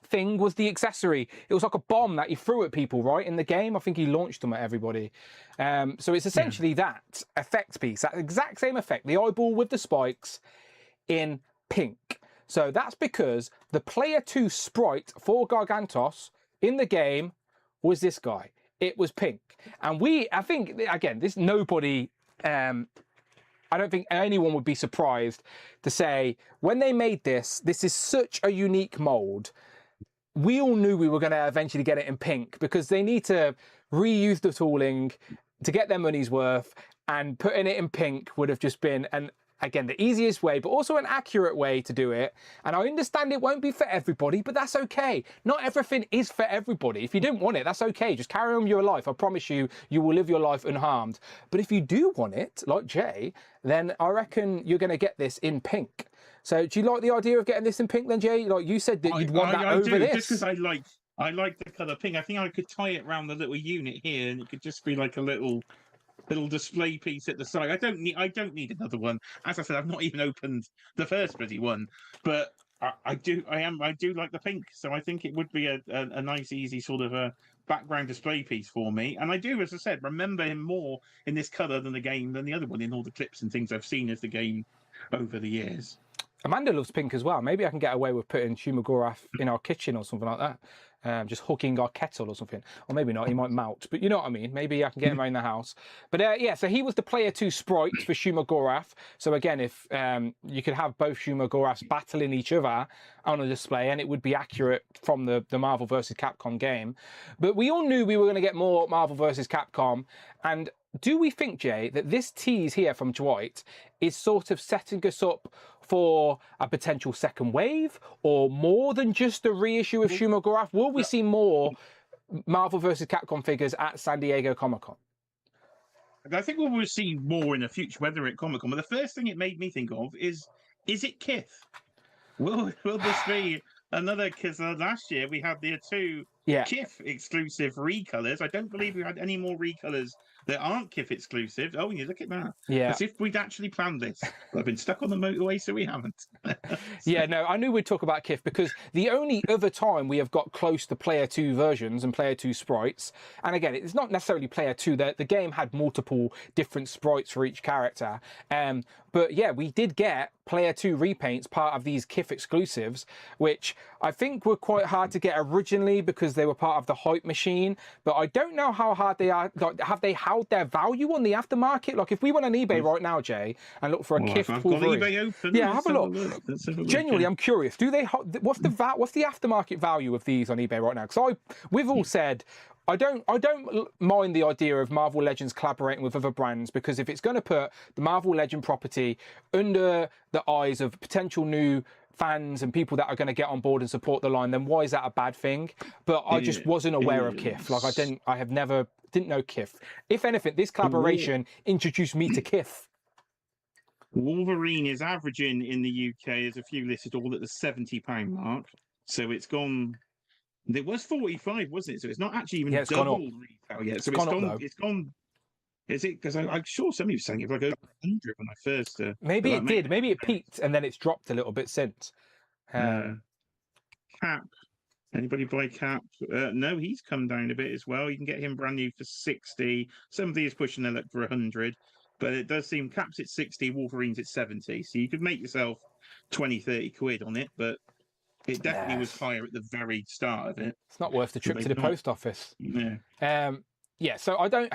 thing was the accessory. It was like a bomb that he threw at people, right, in the game. I think he launched them at everybody. So it's essentially that effect piece, that exact same effect, the eyeball with the spikes in pink. So that's because the player 2 sprite for Gargantos in the game was this guy. It was pink. And I think, again, this nobody, I don't think anyone would be surprised to say, when they made this is such a unique mold. We all knew we were going to eventually get it in pink because they need to reuse the tooling to get their money's worth, and putting it in pink would have just been, again, the easiest way, but also an accurate way to do it. And I understand it won't be for everybody, but that's okay. Not everything is for everybody. If you don't want it, that's okay. Just carry on with your life. I promise you, you will live your life unharmed. But if you do want it, like Jay, then I reckon you're going to get this in pink. So do you like the idea of getting this in pink then, Jay? Like you said that you'd want that over this. Just because I like the colour pink. I think I could tie it around the little unit here, and it could just be like a little display piece at the side. I don't need another one. As I said, I've not even opened the first bloody one, but I do like the pink, so I think it would be a nice, easy sort of a background display piece for me. And I do, as I said, remember him more in this color than the other one in all the clips and things I've seen of the game over the years. Amanda loves pink as well. Maybe I can get away with putting Shumagorath in our kitchen or something like that. Just hooking our kettle or something. Or maybe not, he might melt. But you know what I mean. Maybe I can get him around the house. But yeah, so he was the player 2 sprite for Shumagorath. So again, if you could have both Shumagoraths battling each other on a display, and it would be accurate from the Marvel vs. Capcom game. But we all knew we were going to get more Marvel vs. Capcom. And do we think, Jay, that this tease here from Dwight is sort of setting us up for a potential second wave, or more than just a reissue of Shumagorath? Will we see more Marvel vs. Capcom figures at San Diego Comic-Con? I think we will see more in the future, whether at Comic-Con. But the first thing it made me think of is it Kith? Will this be another? Because last year we had the two Kith exclusive recolors. I don't believe we had any more recolors that aren't Kith exclusive. Oh, you look at that. Yeah. As if we'd actually planned this. I've been stuck on the motorway, so we haven't. Yeah, no, I knew we'd talk about Kith, because the only other time we have got close to player 2 versions and player 2 sprites, and again, it's not necessarily player 2, the game had multiple different sprites for each character. But yeah, we did get player 2 repaints, part of these Kith exclusives, which I think were quite hard to get originally because they were part of the hype machine. But I don't know how hard they are. Like, have they held their value on the aftermarket? Like, if we went on eBay right now, Jay, and look for a Kith Wolverine, got eBay open. yeah, have a look. Genuinely, I'm curious. Do they? What's the aftermarket value of these on eBay right now? Because we've all said, I don't mind the idea of Marvel Legends collaborating with other brands, because if it's going to put the Marvel Legend property under the eyes of potential new fans and people that are going to get on board and support the line, then why is that a bad thing? But I just wasn't aware of Kith. Like, didn't know Kith. If anything, this collaboration introduced me to Kith. Wolverine is averaging in the UK, as a few listed, all at the £70 mark. So it's gone. It was 45, wasn't it? So it's not actually even double retail yet. So it's gone. Is it? Because I'm sure somebody was saying it was like over 100 when I first. Maybe it did. Maybe it peaked and then it's dropped a little bit since. Cap. Anybody buy Cap? No, he's come down a bit as well. You can get him brand new for 60. Somebody is pushing their luck for 100. But it does seem Cap's at 60, Wolverine's at 70. So you could make yourself 20, 30 quid on it, but it definitely was higher at the very start of it. It's not worth the trip to the post office. Yeah. So I don't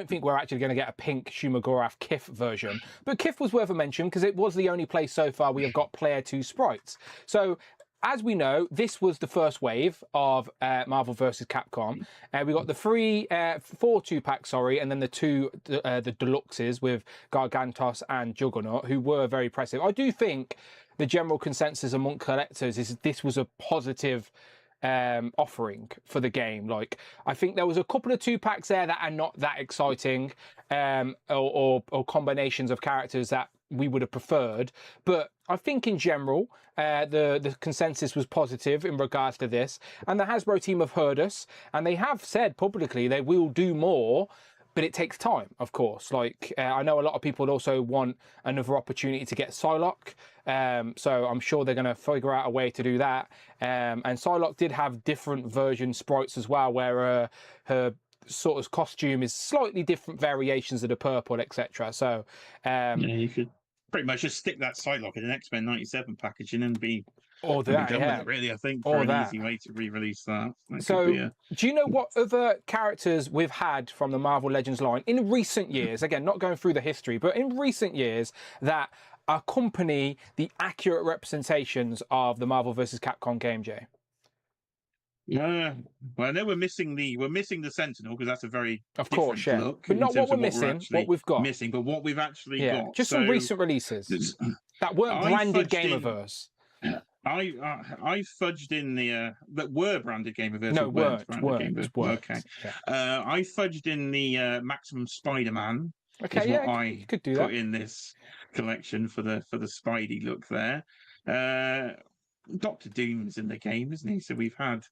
think we're actually going to get a pink Shumagorath Kith version. But Kith was worth a mention because it was the only place so far we have got player 2 sprites. So, as we know, this was the first wave of Marvel vs. Capcom. We got the 4 2-packs, and then the the deluxes with Gargantos and Juggernaut, who were very impressive. I do think the general consensus among collectors is this was a positive offering for the game. Like, I think there was a couple of 2-packs there that are not that exciting, or combinations of characters that we would have preferred, but I think in general the consensus was positive in regards to this, and the Hasbro team have heard us, and they have said publicly they will do more, but it takes time, of course. Like, I know a lot of people also want another opportunity to get Psylocke, so I'm sure they're going to figure out a way to do that. And Psylocke did have different version sprites as well, where her sort of costume is slightly different variations of the purple, etc. So yeah, you could pretty much just stick that Psylocke in an X-Men 97 packaging and be or that, done with it, really, I think, for an easy way to re-release that. So, do you know what other characters we've had from the Marvel Legends line in recent years, again, not going through the history, but in recent years, that accompany the accurate representations of the Marvel vs. Capcom game, Jay? Well, I know we're missing the Sentinel, because that's a very different look, but not what we're missing, what we've got. But what we've actually got. Just some recent releases that weren't branded Gameverse. I fudged in the that were branded Gameverse. No, weren't. Okay. Yeah. I fudged in the Maximum Spider-Man. Okay, yeah, I could do that. Put in this collection for the Spidey look there. Dr. Doom's in the game, isn't he? So we've had.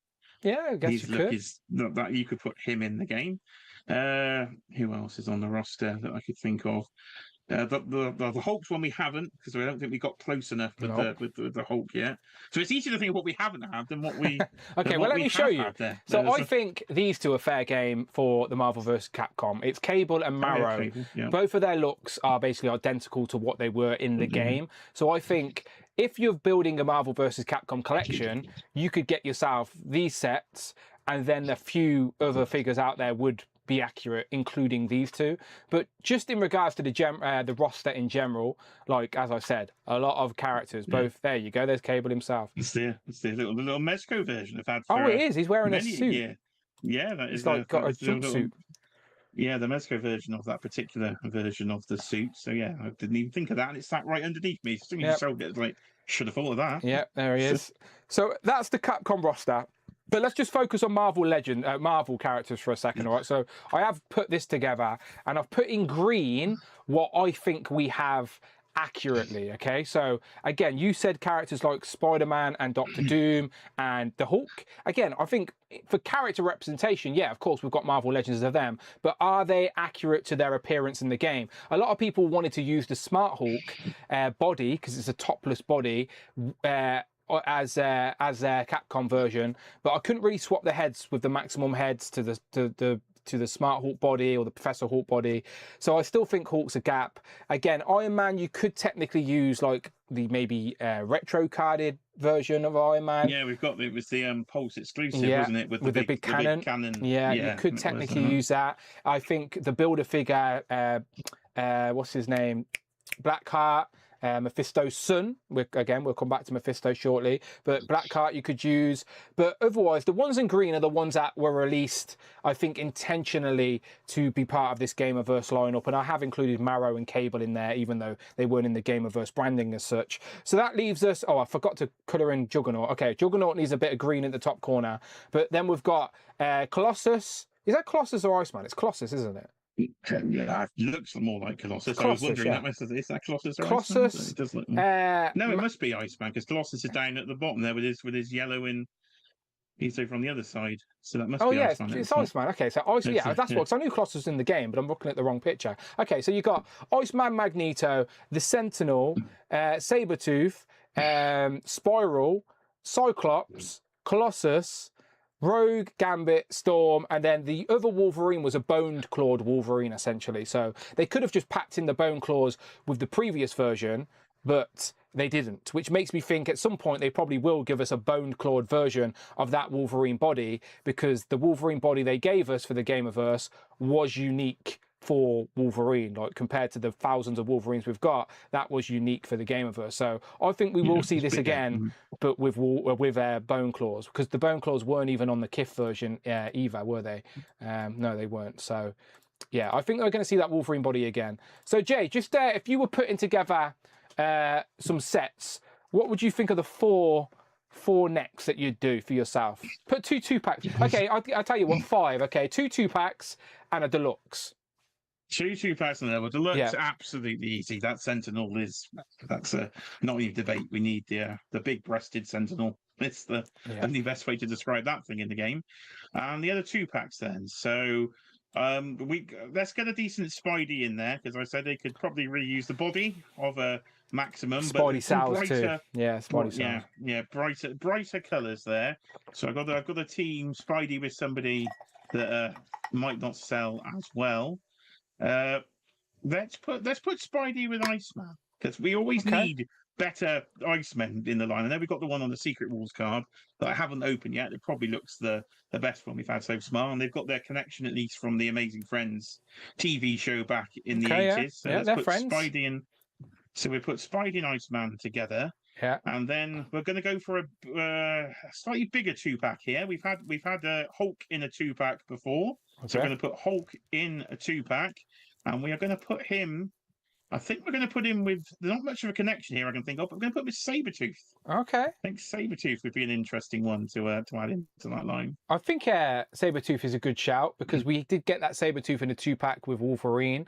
Yeah, I guess his look is that you could put him in the game. Who else is on the roster that I could think of? The Hulk's one we haven't, because I don't think we got close enough with Nope. the Hulk yet. So it's easier to think of what we haven't had than what we Okay, well, let me show you. there. So I think these two are fair game for the Marvel vs. Capcom. It's Cable and Marrow. Both of their looks are basically identical to what they were in the game. So I think if you're building a Marvel vs. Capcom collection, you could get yourself these sets, and then a few other figures out there would be accurate, including these two. But just in regards to the roster in general, like as I said, a lot of characters. Both there you go. There's Cable himself. It's the little Mezco version I've had. Oh, it is. He's wearing a suit. Yeah, that He's is like got a jumpsuit. Yeah, the Mezco version of that particular version of the suit. So yeah, I didn't even think of that, and it's sat right underneath me. As soon as you sold it, like should have thought of that. Yeah, there he is. So that's the Capcom roster. But let's just focus on Marvel characters for a second, all right? So I have put this together, and I've put in green what I think we have accurately, okay? So again, you said characters like Spider-Man and Doctor Doom and the Hulk. Again, I think for character representation, yeah, of course, we've got Marvel Legends of them, but are they accurate to their appearance in the game? A lot of people wanted to use the Smart Hulk body, because it's a topless body, as their Capcom version, but I couldn't really swap the heads with the maximum heads to the Smart Hulk body or the Professor Hulk body. So I still think Hulk's a gap. Again, Iron Man, you could technically use like the maybe retro carded version of Iron Man. Yeah, it was the Pulse exclusive, wasn't it? With the big cannon. Yeah, you could technically use that. I think the Builder figure, what's his name? Blackheart. Mephisto's son. We'll come back to Mephisto shortly. But Blackheart you could use. But otherwise, the ones in green are the ones that were released, I think, intentionally to be part of this Gamerverse lineup. And I have included Marrow and Cable in there, even though they weren't in the Gamerverse branding as such. So that leaves us... Oh, I forgot to colour in Juggernaut. Okay, Juggernaut needs a bit of green at the top corner. But then we've got Colossus. Is that Colossus or Iceman? It's Colossus, isn't it? Yeah, it looks more like Colossus. I was wondering, is that Colossus or Colossus? Iceman? It does look... No, it must be Iceman, because Colossus is down at the bottom there with his yellow and he's over on the other side. So that must be Iceman. It's Iceman. Okay, so Iceman, that's what, because I knew Colossus was in the game, but I'm looking at the wrong picture. Okay, so you got Iceman, Magneto, the Sentinel, Sabretooth, Spiral, Cyclops, Colossus, Rogue, Gambit, Storm, and then the other Wolverine was a bone-clawed Wolverine, essentially. So they could have just packed in the bone claws with the previous version, but they didn't, which makes me think at some point they probably will give us a bone-clawed version of that Wolverine body, because the Wolverine body they gave us for the Gamerverse was unique for Wolverine, like compared to the thousands of Wolverines we've got, that was unique for the Gamerverse. So I think we will see this again, but with bone claws, because the bone claws weren't even on the KIF version either, were they? No, they weren't. So yeah, I think we're going to see that Wolverine body again. So Jay, just if you were putting together some sets, what would you think of the four necks that you'd do for yourself? Put two packs. Okay, I'll tell you what, 5. Okay, 2 packs and a deluxe. 2 packs and there. But deluxe, absolutely easy. That Sentinel that's not even debate. We need the big-breasted Sentinel. It's the only best way to describe that thing in the game. And the other 2 packs then. So let's get a decent Spidey in there, because I said they could probably reuse the body of a Maximum. Spidey cells too. Yeah, Spidey cells. Yeah, brighter colours there. So I've got a team Spidey with somebody that might not sell as well. Let's put Spidey with Iceman, because we always need better Icemen in the line. I know we've got the one on the Secret Wars card that I haven't opened yet. It probably looks the best one we've had so far, and they've got their connection at least from the Amazing Friends TV show back in the 80s. So let's put friends. Spidey and so we put Spidey and Iceman together. Yeah. And then we're going to go for a slightly bigger 2-pack here. We've had Hulk in a 2-pack before. Okay. So we're going to put Hulk in a 2-pack, and we are going to put him... I think we're going to put him with... There's not much of a connection here I can think of, but we're going to put him with Sabretooth. Okay. I think Sabretooth would be an interesting one to add into that line. I think Sabretooth is a good shout, because we did get that Sabretooth in a 2-pack with Wolverine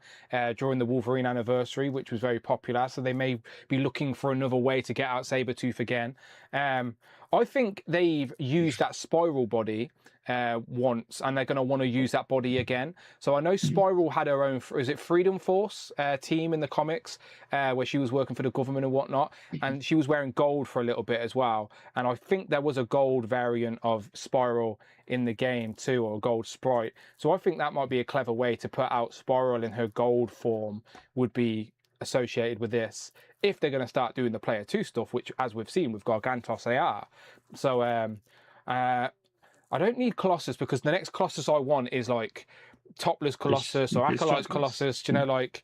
during the Wolverine anniversary, which was very popular. So they may be looking for another way to get out Sabretooth again. I think they've used that Spiral body once, and they're going to want to use that body again. So I know Spiral had her own, is it Freedom Force team in the comics, where she was working for the government and whatnot, and she was wearing gold for a little bit as well. And I think there was a gold variant of Spiral in the game too, or a gold sprite. So I think that might be a clever way to put out Spiral in her gold form, would be associated with this, if they're going to start doing the player 2 stuff, which, as we've seen with Gargantos, they are. So I don't need Colossus, because the next Colossus I want is like Topless Colossus or Acolyte's Colossus. Do you know, like,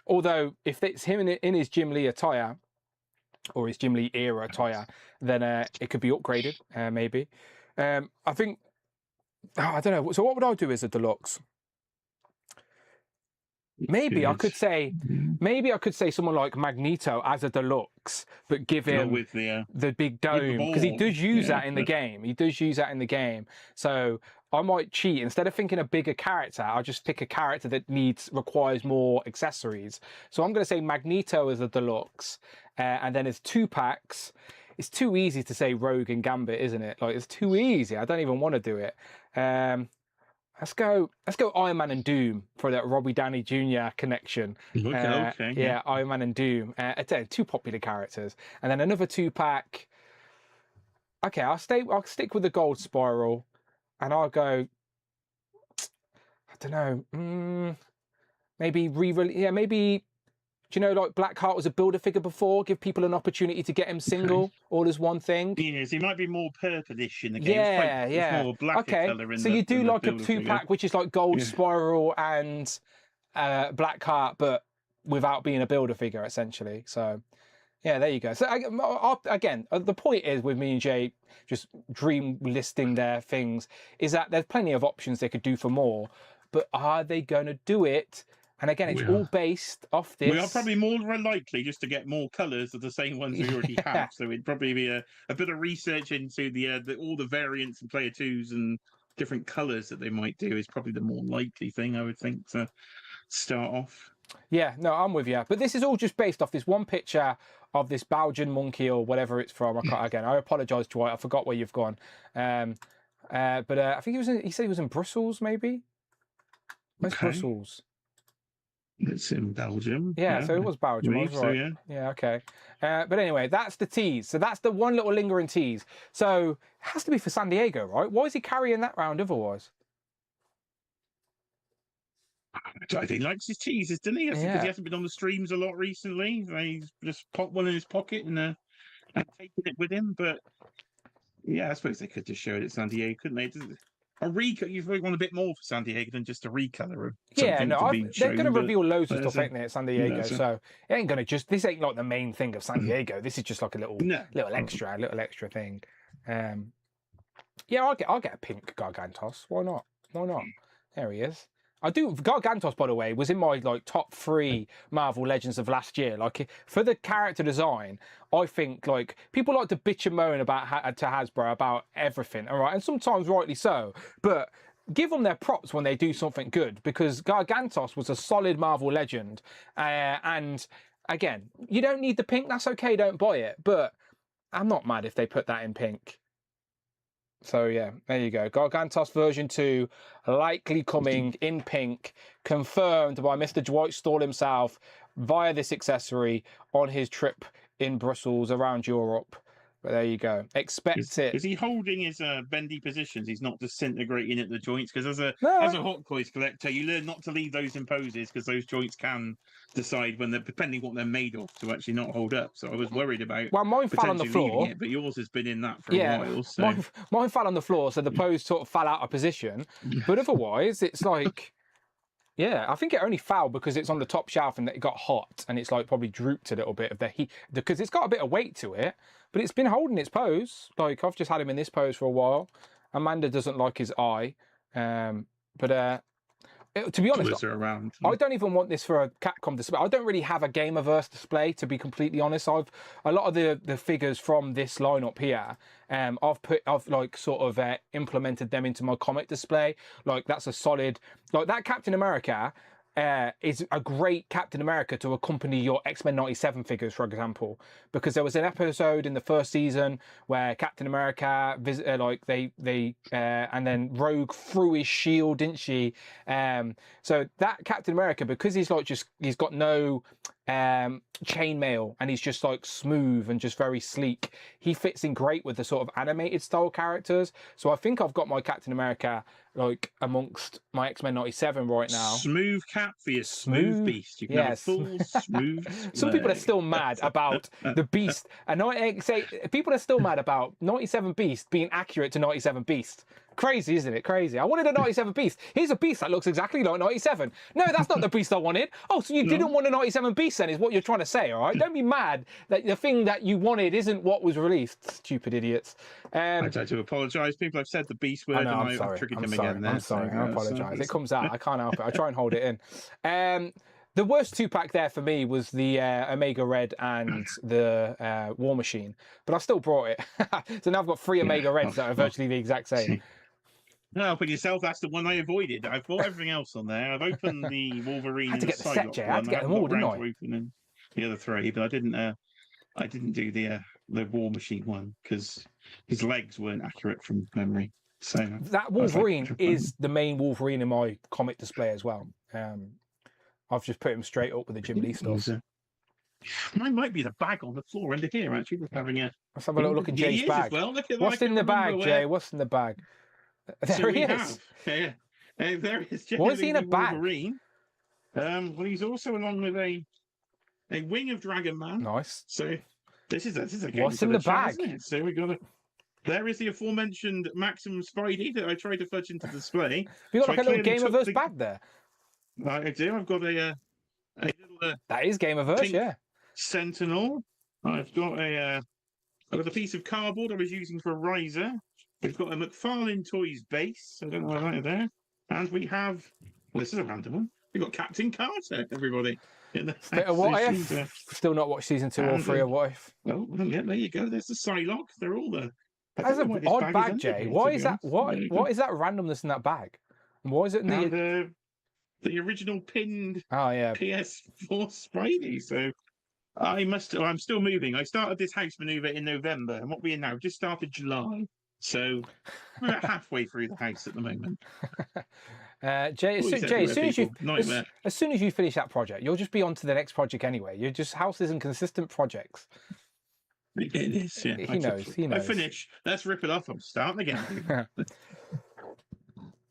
although if it's him in his Jim Lee attire, or his Jim Lee era attire, then it could be upgraded, maybe. I think, I don't know. So what would I do as a deluxe? Maybe I could say someone like Magneto as a deluxe, but give him with the big dome, because he does use that in the game. He does use that in the game. So I might cheat. Instead of thinking a bigger character, I'll just pick a character that requires more accessories. So I'm going to say Magneto as a deluxe, and then as 2-packs. It's too easy to say Rogue and Gambit, isn't it? Like, it's too easy. I don't even want to do it. Let's go Iron Man and Doom for that Robbie Downey Jr. connection. Okay, yeah, Iron Man and Doom. 2 popular characters. And then another 2-pack. Okay, I'll stick with the gold Spiral, and I'll go, I don't know, maybe maybe, do you know, like Blackheart was a builder figure before, give people an opportunity to get him single, all as one thing. Yes, he might be more purplish in the game. Yeah, it's more black color in so you do like a 2-pack, which is like gold Spiral and Blackheart, but without being a builder figure, essentially. So, yeah, there you go. So, again, the point is with me and Jay just dream listing their things, is that there's plenty of options they could do for more, but are they going to do it? And again, it's all based off this. We are probably more likely just to get more colours of the same ones we already have. So it'd probably be a bit of research into all the variants and player 2s and different colours that they might do is probably the more likely thing, I would think, to start off. Yeah, no, I'm with you. But this is all just based off this one picture of this Belgian monkey or whatever it's from. I apologise, Dwight. I forgot where you've gone. But I think he said he was in Brussels, maybe? Where's Brussels? It's in Belgium. Yeah, so it was Belgium. I was right. Yeah, okay. But anyway, that's the tease. So that's the one little lingering tease. So it has to be for San Diego, right? Why is he carrying that round otherwise? I think he likes his teases, doesn't he? Because he hasn't been on the streams a lot recently. He's just popped one in his pocket and taken it with him. But yeah, I suppose they could just show it at San Diego, couldn't they? You want a bit more for San Diego than just a recolor of something they're going to reveal loads of stuff, ain't they, at San Diego? So it ain't going to this ain't like the main thing of San Diego. This is just like a little extra thing. Yeah, I'll get a pink Gargantos. Why not? There he is. I do. Gargantos, by the way, was in my like top 3 Marvel Legends of last year. Like, for the character design, I think like people like to bitch and moan about to Hasbro about everything, all right, and sometimes rightly so. But give them their props when they do something good, because Gargantos was a solid Marvel Legend. And again, you don't need the pink. That's okay. Don't buy it. But I'm not mad if they put that in pink. So yeah, there you go. Gargantos version 2, likely coming in pink, confirmed by Mr. Dwight Stall himself via this accessory on his trip in Brussels around Europe. But there you go. Expect it. Is he holding his bendy positions? He's not disintegrating at the joints? Because as a Hot Toys collector, you learn not to leave those in poses, because those joints can decide, when they're depending what they're made of, to actually not hold up. So I was worried about mine fell on the floor. But yours has been in that for a while. So. Mine fell on the floor, so the pose sort of fell out of position. But otherwise, it's like... Yeah, I think it only fell because it's on the top shelf and it got hot, and it's like probably drooped a little bit of the heat, because it's got a bit of weight to it, but it's been holding its pose. Like, I've just had him in this pose for a while. Amanda doesn't like his eye, to be honest, I don't even want this for a Capcom display. I don't really have a Gamerverse display, to be completely honest. A lot of the figures from this lineup here, I've like sort of implemented them into my comic display. Like, that's a solid, like that Captain America. is a great Captain America to accompany your X-Men 97 figures, for example, because there was an episode in the first season where Captain America visited, and then Rogue threw his shield, didn't she? So that Captain America, because he's got no chainmail and he's just like smooth and just very sleek, he fits in great with the sort of animated style characters. So I think I've got my Captain America like amongst my X-Men 97 right now. Smooth Cap for your smooth beast. You can have a full smooth. Some people are still mad about the Beast, and people are still mad about 97 Beast being accurate to 97 Beast. Crazy, isn't it? Crazy. I wanted a 97 Beast. Here's a Beast that looks exactly like 97. No, that's not the Beast I wanted. Oh, so you didn't want a 97 Beast then, is what you're trying to say, all right? Don't be mad that the thing that you wanted isn't what was released. Stupid idiots. I do apologise. People have said the Beast word, I've triggered them again there. I'm sorry. I apologise. It comes out. I can't help it. I try and hold it in. The worst 2-pack there for me was the Omega Red and the War Machine, but I still brought it. So now I've got 3 Omega Reds that are virtually the exact same. No, but yourself, that's the one I avoided. I've bought everything else on there. I've opened the Wolverine. I had to get the set, Jay. I had to get them all, didn't I? Opening the other 3, but I didn't do the War Machine one because his legs weren't accurate from memory. So that Wolverine is the main Wolverine in my comic display as well. I've just put him straight up with the Jim Lee stuff. Mine might be the bag on the floor under here. Actually, we're having Let's have a little look at Jay's bag. Well. What's in the bag, Jay? What's in the bag? There he is. There he is. What is he in a bag? Wolverine. Well, he's also along with a wing of Dragon Man. Nice. So this is a game. What's in the bag? So we got There is the aforementioned Maximum Spidey that I tried to fudge into display. You got like a little Gameverse bag there. I do. I've got a little. That is Gameverse, yeah. Sentinel. I've got a piece of cardboard I was using for a riser. We've got a McFarlane Toys base. I don't know why that there. And we have. Well, this is a random one. We've got Captain Carter, everybody. What If? Still not watched season 2 or 3 of What If. Oh, well, yeah, there you go. There's the Psylocke. They're all there. That's an odd bag, Jay. Why is that? What is that randomness in that bag? And why is it in the original pinned PS4 Spidey? So I'm still moving. I started this house maneuver in November, and what we're now just started July. So we're about halfway through the house at the moment. Jay, as soon as you finish that project, you'll just be on to the next project anyway. You're just houses and consistent projects. It is, yeah. He knows. I finish. Let's rip it off. I'm starting again.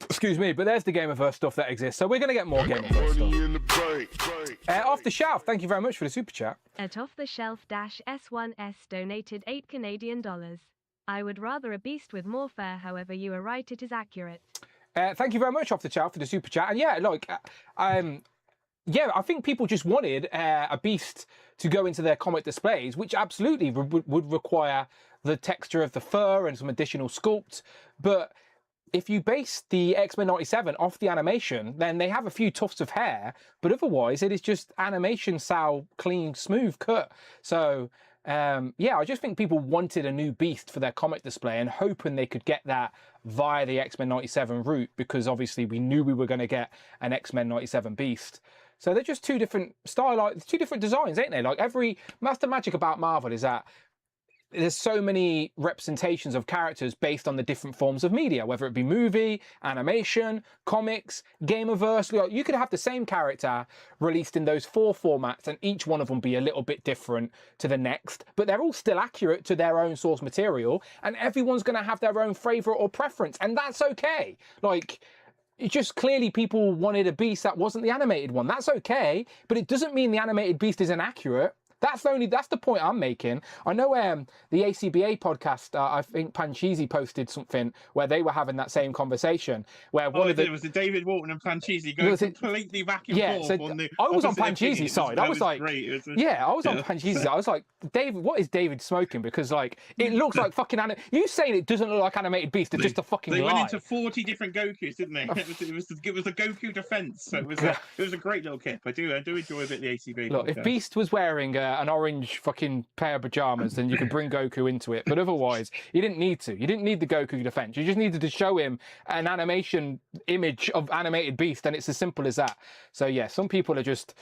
Excuse me, but there's the Gameverse stuff that exists. So we're going to get more Gameverse stuff. Off the Shelf, thank you very much for the super chat. At Off the Shelf -S1S donated $8 Canadian. I would rather a beast with more fur, however, you are right, it is accurate. Thank you very much, Off the Shelf, for the super chat. And yeah, I think people just wanted a beast to go into their comic displays, which absolutely would require the texture of the fur and some additional sculpt. But if you base the X-Men 97 off the animation, then they have a few tufts of hair, but otherwise it is just animation style, clean, smooth cut. So I just think people wanted a new beast for their comic display and hoping they could get that via the X-Men 97 route, because obviously we knew we were going to get an X-Men 97 beast. So they're just two different two different designs, ain't they? Like that's the magic about Marvel, is that there's so many representations of characters based on the different forms of media, whether it be movie, animation, comics, Gameverse. Like, you could have the same character released in those 4 formats and each one of them be a little bit different to the next, but they're all still accurate to their own source material, and everyone's going to have their own favourite or preference, and that's okay. Like, it's just clearly people wanted a beast that wasn't the animated one. That's okay, but it doesn't mean the animated beast is inaccurate. That's the point I'm making. I know the ACBA podcast, I think Panchisi posted something where they were having that same conversation. Where it was the David Walton and Panchisi going completely back and forth. So I was on Panchisi's side. I was like, I was on Panchisi's side. I was like, David, what is David smoking? Because like it looks like fucking you saying it doesn't look like animated beast. It's just a fucking lie. They went into 40 different Gokus, didn't they? It was the Goku defense. So it was a great little kip. I do enjoy a bit of the ACBA. Look, if Beast was wearing an orange fucking pair of pajamas, then you could bring Goku into it. But otherwise, you didn't need to. You didn't need the Goku defense. You just needed to show him an animation image of animated Beast, and it's as simple as that. So yeah, some people are just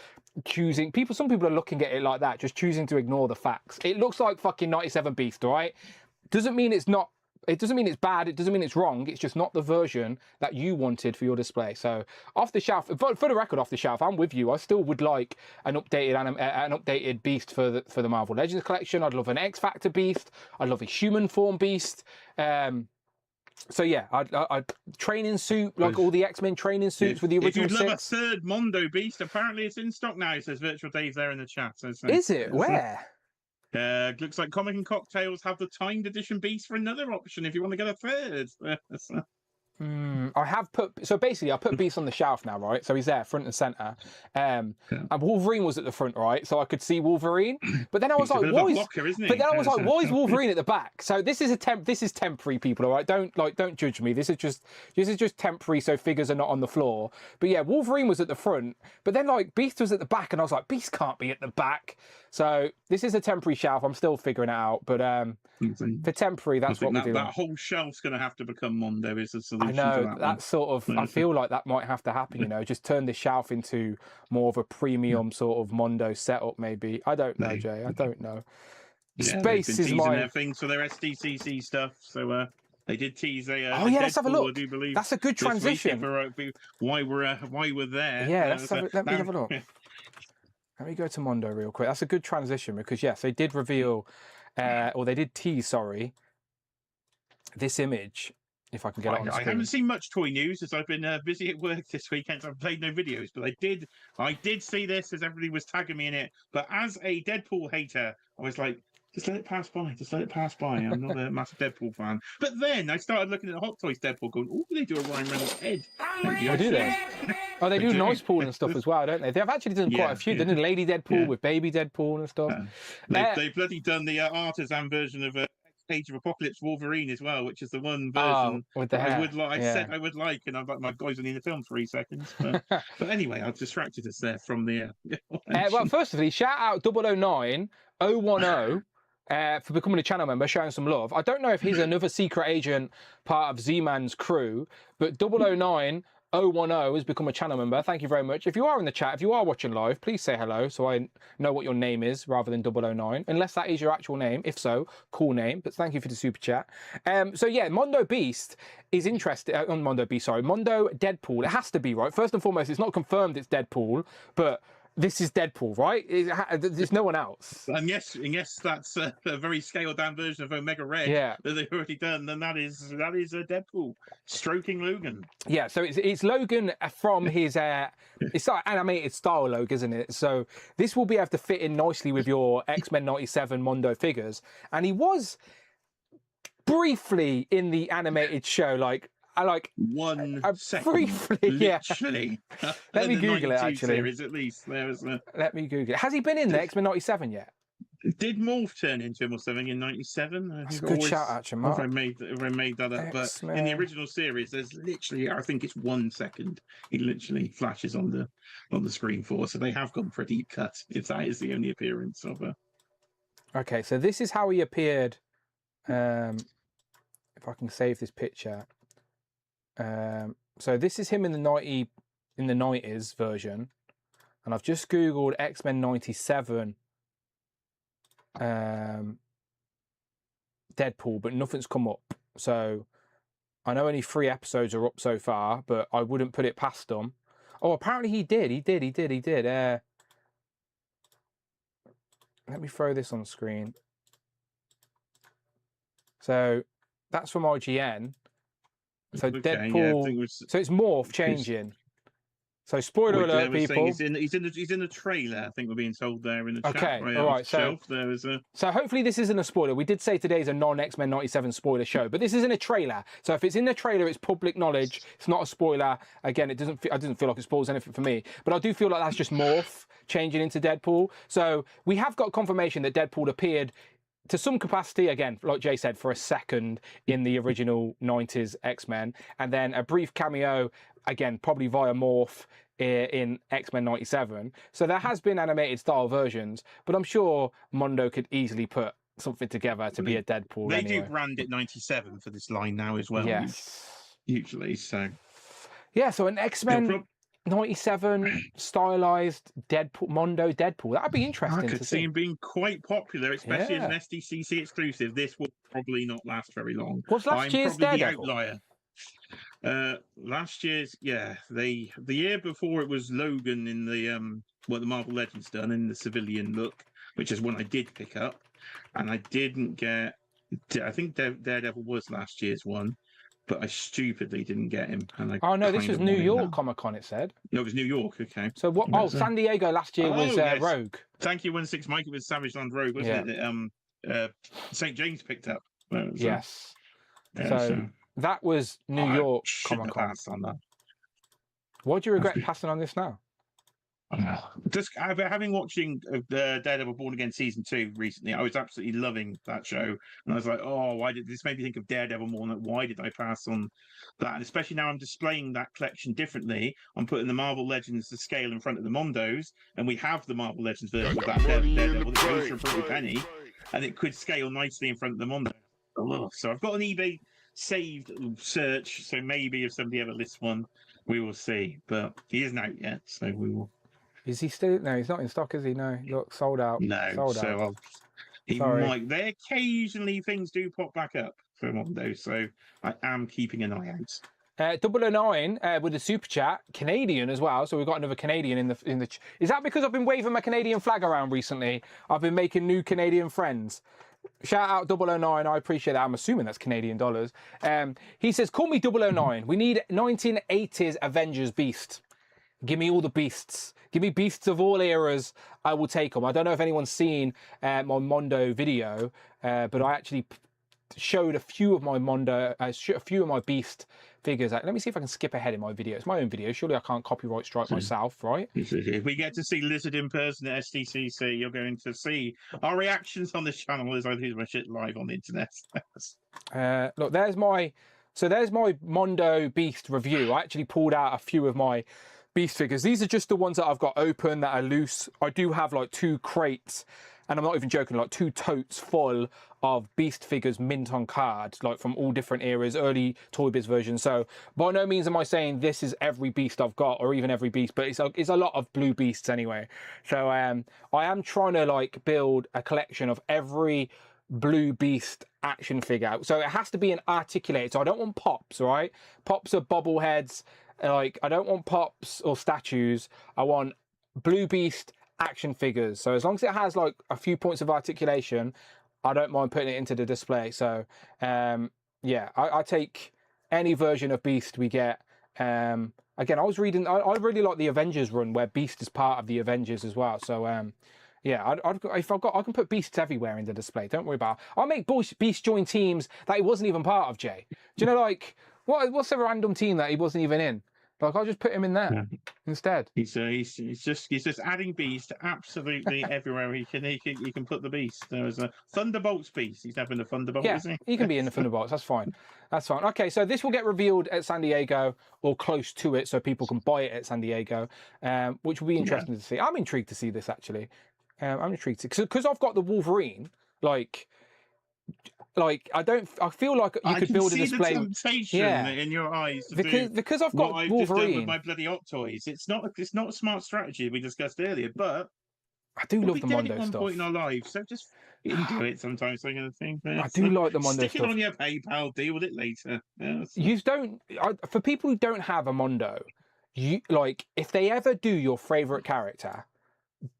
choosing. Some people are looking at it like that, just choosing to ignore the facts. It looks like fucking 97 Beast, all right? Doesn't mean it's not. It doesn't mean it's bad. It doesn't mean it's wrong. It's just not the version that you wanted for your display. So off the shelf, for the record, off the shelf, I'm with you. I still would like an updated Beast for the Marvel Legends collection. I'd love an X Factor Beast. I'd love a human form Beast. So yeah, I'd training suit, like all the X-Men training suits with the original If you'd love 6. a third Mondo Beast, apparently it's in stock now. It says Virtual Dave there in the chat. So Is it? Where? Looks like Comic and Cocktails have the timed edition Beast for another option if you want to get a third. I have put, so basically I put Beast on the shelf now, right? So he's there, front and center. And Wolverine was at the front, right? So I could see Wolverine. But then I was like, why is Wolverine at the back? So this is temporary, people, all right? Don't judge me. This is just temporary, so figures are not on the floor. But yeah, Wolverine was at the front, but then like Beast was at the back, and I was like, Beast can't be at the back. So this is a temporary shelf. I'm still figuring it out, but for temporary, that's what we're doing. That whole shelf's going to have to become Mondo is the solution. I know, to that that's sort of, I feel like that might have to happen, you know, just turn this shelf into more of a premium sort of Mondo setup, maybe. I don't know, Jay, I don't know. Yeah, Space is my... their things for their SDCC stuff, so they did tease a oh yeah, let's have a look. I do believe that's a good transition. For, why we're there. Yeah, let me have a look. Let me go to Mondo real quick. That's a good transition because, yes, they did reveal, or they did tease, sorry, this image. If I can get it on the screen. I haven't seen much toy news as I've been busy at work this weekend. So I've played no videos, but I did see this as everybody was tagging me in it. But as a Deadpool hater, I was like, just let it pass by. Just let it pass by. I'm not a massive Deadpool fan. But then I started looking at the Hot Toys Deadpool going, oh, they do a Ryan Reynolds head. Oh, do they? Oh, they do nice pool and stuff as well, don't they? They've actually done quite a few. They did Lady Deadpool with Baby Deadpool and stuff. They've bloody done the artisan version of Age of Apocalypse Wolverine as well, which is the one version with the hair. I said I would like, and I'm like, my guys only in the film 3 seconds. But anyway, I've distracted us there from the. Well, first of all, shout out 009 010 for becoming a channel member, showing some love. I don't know if he's another secret agent part of Z-Man's crew, but 009 010 has become a channel member. Thank you very much. If you are in the chat, if you are watching live, please say hello so I know what your name is rather than 009, unless that is your actual name. If so, cool name, but thank you for the super chat. So yeah, Mondo Beast is interesting. Mondo Deadpool. It has to be, right? First and foremost, it's not confirmed it's Deadpool, but this is Deadpool, right? There's no one else. And yes, that's a very scaled down version of Omega Red that they've already done. And that is a Deadpool stroking Logan. Yeah, so it's Logan from his it's like animated style Logan, isn't it? So this will be able to fit in nicely with your X-Men 97 Mondo figures. And he was briefly in the animated show, like 1 second. Briefly, literally. Let me Google it, actually. Series, at least. Let me Google it. Has he been in the X-Men 97 yet? Did Morph turn into him or something in 97? That's a good shout, actually, Mark. If I made that up. But in the original series, there's literally, I think it's 1 second. He literally flashes on the screen for. So they have gone for a deep cut, if that is the only appearance of her. Okay, so this is how he appeared. If I can save this picture. So this is him in the 90s version, and I've just googled X-Men 97 Deadpool, but nothing's come up. So I know only 3 episodes are up so far, but I wouldn't put it past them. Oh, apparently he did. Let me throw this on the screen. So that's from IGN. So Deadpool. So it's Morph changing. So spoiler alert, people. He's in the trailer. I think we're being told there in the chat. Okay, all right. So hopefully this isn't a spoiler. We did say today's a non-X-Men 97 spoiler show, but this isn't a trailer. So if it's in the trailer, it's public knowledge. It's not a spoiler. Again, it doesn't feel like it spoils anything for me. But I do feel like that's just Morph changing into Deadpool. So we have got confirmation that Deadpool appeared to some capacity, again, like Jay said, for a second in the original 90s X-Men, and then a brief cameo, again, probably via Morph, in X-Men 97. So there has been animated style versions, but I'm sure Mondo could easily put something together to be a Deadpool They anyway. do brand it 97 for this line now as well. Yes. Usually, so. Yeah, so an X-Men 97 stylized Deadpool, Mondo Deadpool. That'd be I interesting could to see see. him being quite popular, especially as an Yeah. SDCC exclusive. This will probably not last very long. What's last I'm year's probably the Daredevil? outlier. Last year's, the year before it was Logan in the what the Marvel Legends done in the civilian look, which is one I did pick up, and I didn't get. I think Daredevil was last year's one, but I stupidly didn't get him. And I Oh no, this kind was of New want him York now. Comic Con. It said. No, it was New York. Okay. So what? Oh, San Diego last year was yes. Rogue. Thank you, 16 Mike. It was Savage Land Rogue, wasn't it? That St. James picked up. Yes. Yeah, So that was New York Comic Con. On that. Why do you regret passing on this now? Just having watching the Daredevil Born Again season 2 recently, I was absolutely loving that show, and I was like, oh, why did this make me think of Daredevil more? Than why did I pass on that? And especially now I'm displaying that collection differently. I'm putting the Marvel Legends to scale in front of the Mondos, and we have the Marvel Legends version of that Daredevil that goes for a pretty penny, and it could scale nicely in front of the Mondo. So I've got an eBay saved search, so maybe if somebody ever lists one, we will see. But he isn't out yet, so we will. Is he still? No, he's not in stock, is he? No, look, sold out. No, sold so out. he might. There occasionally things do pop back up for Mondo, so I am keeping an eye out. 009 with a super chat, Canadian as well. So we've got another Canadian in the. Is that because I've been waving my Canadian flag around recently? I've been making new Canadian friends. Shout out 009, I appreciate that. I'm assuming that's Canadian dollars. He says, call me 009. We need 1980s Avengers Beast. Give me all the beasts. Give me beasts of all eras. I will take them. I don't know if anyone's seen my Mondo video, but I actually showed a few of my Mondo, a few of my beast figures. Let me see if I can skip ahead in my video. It's my own video. Surely I can't copyright strike myself, right? If we get to see Lizard in person at SDCC, you're going to see our reactions on this channel as I do my shit live on the internet. Look, there's my Mondo Beast review. I actually pulled out a few of my Beast figures. These are just the ones that I've got open that are loose. I do have like 2 crates, and I'm not even joking, like 2 totes full of Beast figures mint on card, like from all different eras, early Toy Biz versions. So by no means am I saying this is every Beast I've got or even every Beast, but it's a lot of blue Beasts anyway. So I am trying to like build a collection of every blue Beast action figure. So it has to be an articulated. So I don't want pops, right? Pops are bobbleheads. Like, I don't want pops or statues. I want blue Beast action figures. So as long as it has like a few points of articulation, I don't mind putting it into the display. So yeah, I take any version of Beast we get. Again, I was reading, I really like the Avengers run where Beast is part of the Avengers as well. So yeah, if I've got, I can put Beasts everywhere in the display. Don't worry about it. I'll make Beast join teams that he wasn't even part of, Jay. Do you know, like, what's a random team that he wasn't even in? Like, I'll just put him in there instead. He's just adding Beast absolutely everywhere he can put the Beast. There was a Thunderbolts Beast. He's having a Thunderbolt, isn't he can be in the Thunderbolts. That's fine. That's fine. Okay, so this will get revealed at San Diego or close to it, so people can buy it at San Diego, which will be interesting to see. I'm intrigued to see this actually. I'm intrigued because I've got the Wolverine. Like I feel like you could build a display. The temptation in your eyes because I've got Wolverine. Just done with my bloody Hot Toys. It's not a smart strategy we discussed earlier, but I do love the Mondo stuff. At one point in our lives, so just do it sometimes. Kind of thing. I do like the Mondo stuff. Stick it on your PayPal. Deal with it later. You don't. For people who don't have a Mondo, you like if they ever do your favorite character.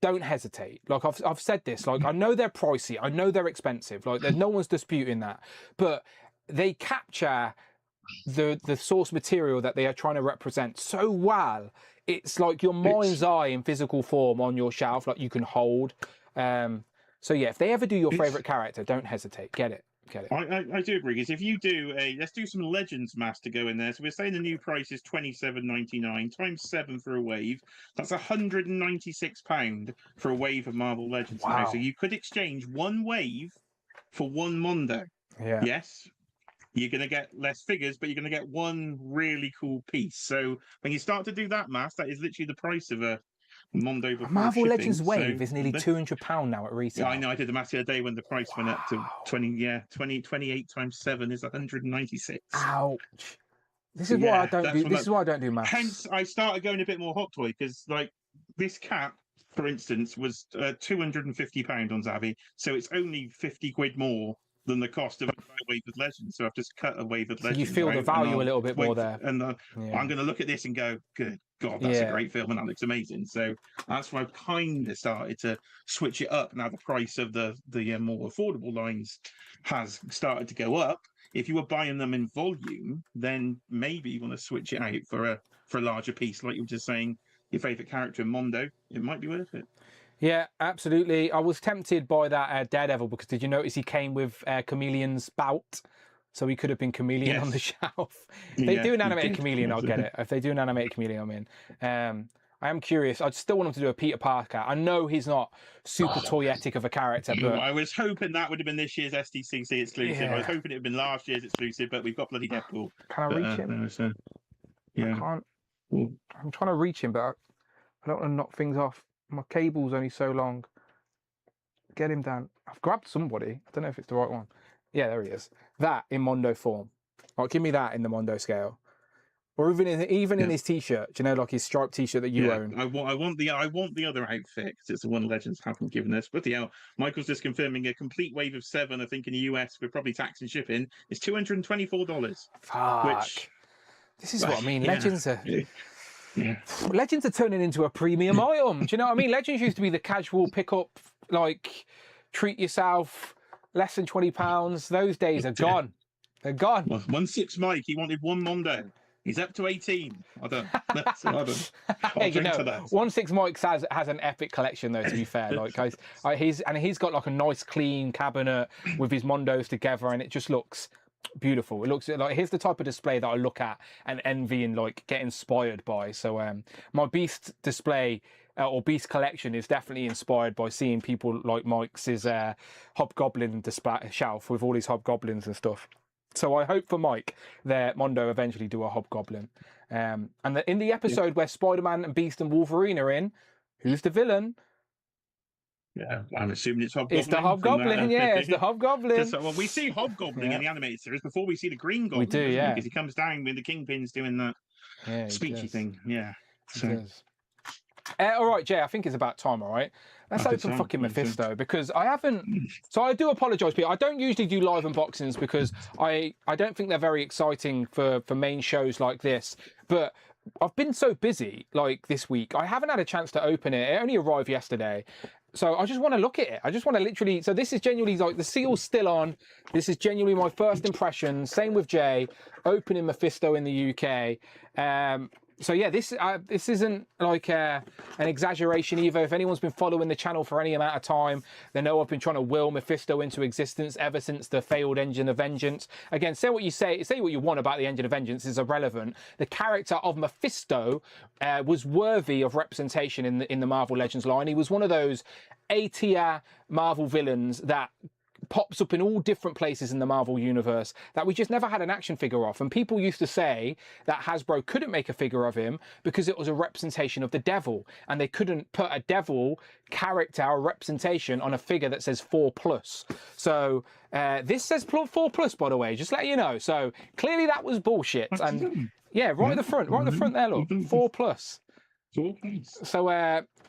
Don't hesitate. Like I've said this. Like I know they're pricey. I know they're expensive. Like there's no one's disputing that. But they capture the source material that they are trying to represent so well. It's like your mind's eye in physical form on your shelf. Like you can hold. So yeah, if they ever do your favorite character, don't hesitate. Get it. I do agree. Because if you do let's do some Legends mass to go in there. So we're saying the new price is £27.99 times 7 for a wave. That's £196 for a wave of Marvel Legends now. So you could exchange one wave for one Mondo. Yeah. Yes. you're going to get less figures, but you're going to get one really cool piece. So when you start to do that math, that is literally the price of a Mondo before Marvel shipping. Legends Wave So is nearly £200 now at retail. yeah, I know. I did the math the other day when the price went up to 28 times 7 is 196. Ouch. This is why I don't do. This is why I don't do maths. Hence, I started going a bit more hot toy because, like, this cap, for instance, was £250 on Zavi, so it's only 50 quid more than the cost of a Wave of Legends. So I've just cut a Wave of Legends. You feel the value a little bit more there. And I'm going to look at this and go, good God, that's a great film and that looks amazing. So that's why I've kind of started to switch it up. Now the price of the more affordable lines has started to go up. If you were buying them in volume, then maybe you want to switch it out for a larger piece, like you were just saying. Your favourite character in Mondo, it might be worth it. Yeah, absolutely. I was tempted by that Daredevil because did you notice he came with Chameleon's bout? So he could have been Chameleon on the shelf. If they do an animated Chameleon, I'll get it. If they do an animated Chameleon, I'm in. I am curious. I still want him to do a Peter Parker. I know he's not super toyetic of a character, but I was hoping that would have been this year's SDCC exclusive. I was hoping it would have been last year's exclusive, but we've got bloody Deadpool. Can I reach him? Yeah. I can't. I'm trying to reach him, but I don't want to knock things off. My cable's only so long. Get him down. I've grabbed somebody. I don't know if it's the right one. Yeah, there he is. That in Mondo form. Right, give me that in the Mondo scale. Or even in his t-shirt, do you know, like his striped t-shirt that you own. I want the other outfit because it's the one Legends haven't given us. But Michael's just confirming a complete wave of 7. I think in the US with probably tax and shipping is $224. Fuck. This is what I mean. Legends are. Legends are turning into a premium item. Do you know what I mean? Legends used to be the casual pickup, like treat yourself, less than £20. Those days are gone. They're gone. 1-6 Mike, he wanted one Mondo. He's up to 18. I don't. Hey, you know, 1-6 Mike has an epic collection though. To be fair, like guys, he's got like a nice clean cabinet with his Mondos together, and it just looks beautiful. It looks like here's the type of display that I look at and envy and like get inspired by. So my Beast display or Beast collection is definitely inspired by seeing people like Mike's Hobgoblin display shelf with all these Hobgoblins and stuff. So I hope for Mike that Mondo eventually do a Hobgoblin. And in the episode where Spider-Man and Beast and Wolverine are in, who's the villain? Yeah, I'm assuming it's Hobgoblin. It's the Hobgoblin, it's the Hobgoblin. Well, we see Hobgoblin in the animated series before we see the Green Goblin. We do, yeah. Because he comes down with the Kingpin's doing that speechy thing. Yeah. So. All right, Jay, I think it's about time, all right? Let's open fucking Mephisto because I haven't... So I do apologise, Peter. I don't usually do live unboxings because I don't think they're very exciting for main shows like this. But I've been so busy, like, this week. I haven't had a chance to open it. It only arrived yesterday. So I just want to look at it. I just want to literally... So this is genuinely, like, the seal's still on. This is genuinely my first impression. Same with Jay. Opening Mephisto in the UK. So yeah, this isn't like an exaggeration either. If anyone's been following the channel for any amount of time, they know I've been trying to will Mephisto into existence ever since the failed Engine of Vengeance. Again, say what you want about the Engine of Vengeance is irrelevant. The character of Mephisto was worthy of representation in the Marvel Legends line. He was one of those A-tier Marvel villains that pops up in all different places in the Marvel universe that we just never had an action figure of. And people used to say that Hasbro couldn't make a figure of him because it was a representation of the devil, and they couldn't put a devil character or representation on a figure that says 4+. So this says 4+, by the way, just let you know. So clearly that was bullshit. And yeah, right at the front there, look, 4+. So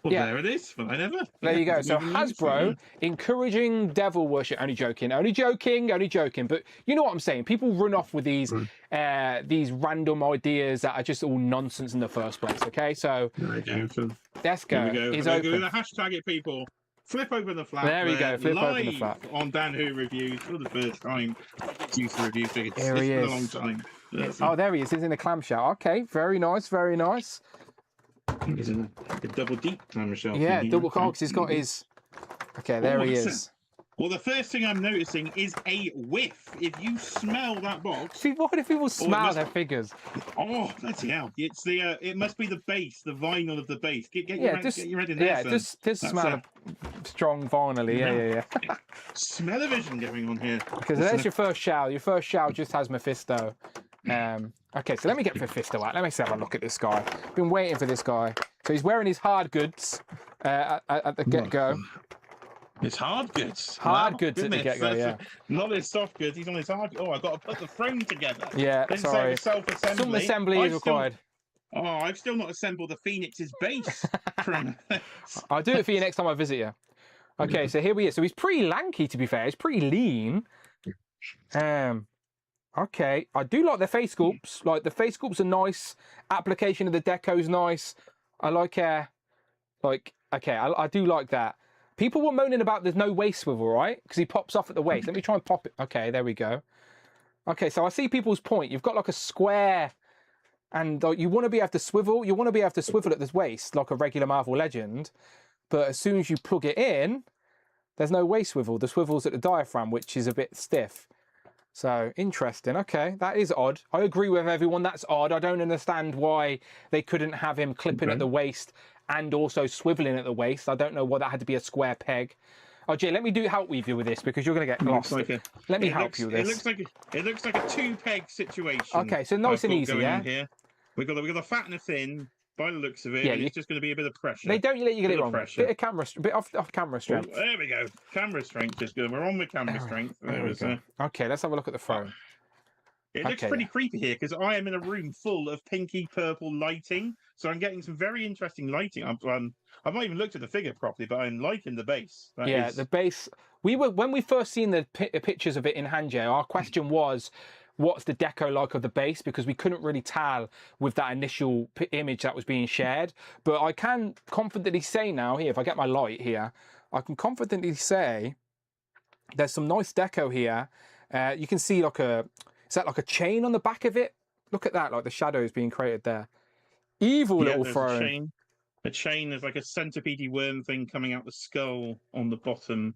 there it is. I never. There you go. So Hasbro encouraging devil worship. Only joking. But you know what I'm saying. People run off with these random ideas that are just all nonsense in the first place. Okay, so let's go. He's open. We're gonna hashtag it, people. Flip open the flap. There we go. Flip open the flap. On Dan Who reviews for the first time. Used to review figures. Here he is. For a long time. Oh, there he is. He's in the clamshell. Okay, very nice. Very nice. He's in a double deep clamshell. Yeah, double cogs. He's got his. Okay, there he is. Well, the first thing I'm noticing is a whiff. If you smell that box, see, why do people smell their figures? Oh, bloody hell! It's the. It must be the base, the vinyl of the base. Get your head in there. Yeah, just smell. strong finally. Yeah. Smell-o-vision going on here. Okay, so there's your first shell. Your first shell just has Mephisto. Okay, so let me get Mephisto out. Let me have a look at this guy. Been waiting for this guy. So he's wearing his hard goods at the get-go. It's hard goods. Hard goods at the goodness, get-go, yeah. Not his soft goods. He's on his hard. Oh, I've got to put the frame together. Yeah, Didn't sorry. say it was self-assembly. Some assembly is required. I've still not assembled the Phoenix's base. I'll do it for you next time I visit you. Okay, so here we are. So he's pretty lanky, to be fair. He's pretty lean. Okay, I do like the face sculpts. Like, the face sculpts are nice. Application of the deco's nice. I like, okay, I do like that. People were moaning about there's no waist swivel, right? Because he pops off at the waist. Let me try and pop it. Okay, there we go. Okay, so I see people's point. You've got like a square, and you want to be able to swivel. You want to be able to swivel at this waist like a regular Marvel Legend. But as soon as you plug it in, there's no waist swivel. The swivel's at the diaphragm, which is a bit stiff. So, interesting. Okay, that is odd. I agree with everyone. That's odd. I don't understand why they couldn't have him clipping at the waist and also swiveling at the waist. I don't know why that had to be a square peg. Oh, Jay, let me help you with this because you're going to get lost. Let me help you with this. It looks like a two-peg situation. Okay, so nice and easy, yeah? Here. We've got the fat and the thin. By the looks of it, yeah, it's just going to be a bit of pressure. They don't let you get it wrong. Pressure. Bit off camera strength. Oh, there we go. Camera strength is good. We're on with camera strength. There we go. Okay, let's have a look at the phone. It looks pretty creepy here because I am in a room full of pinky purple lighting, so I'm getting some very interesting lighting. I've not even looked at the figure properly, but I'm liking the base. The base. When we first seen the pictures of it in Hanjay, our question was, what's the deco like of the base? Because we couldn't really tell with that initial image that was being shared. But I can confidently say now, here, if I get my light here, I can confidently say there's some nice deco here. You can see is that like a chain on the back of it? Look at that, like the shadows being created there. Evil little throne. A chain, there's like a centipede worm thing coming out the skull on the bottom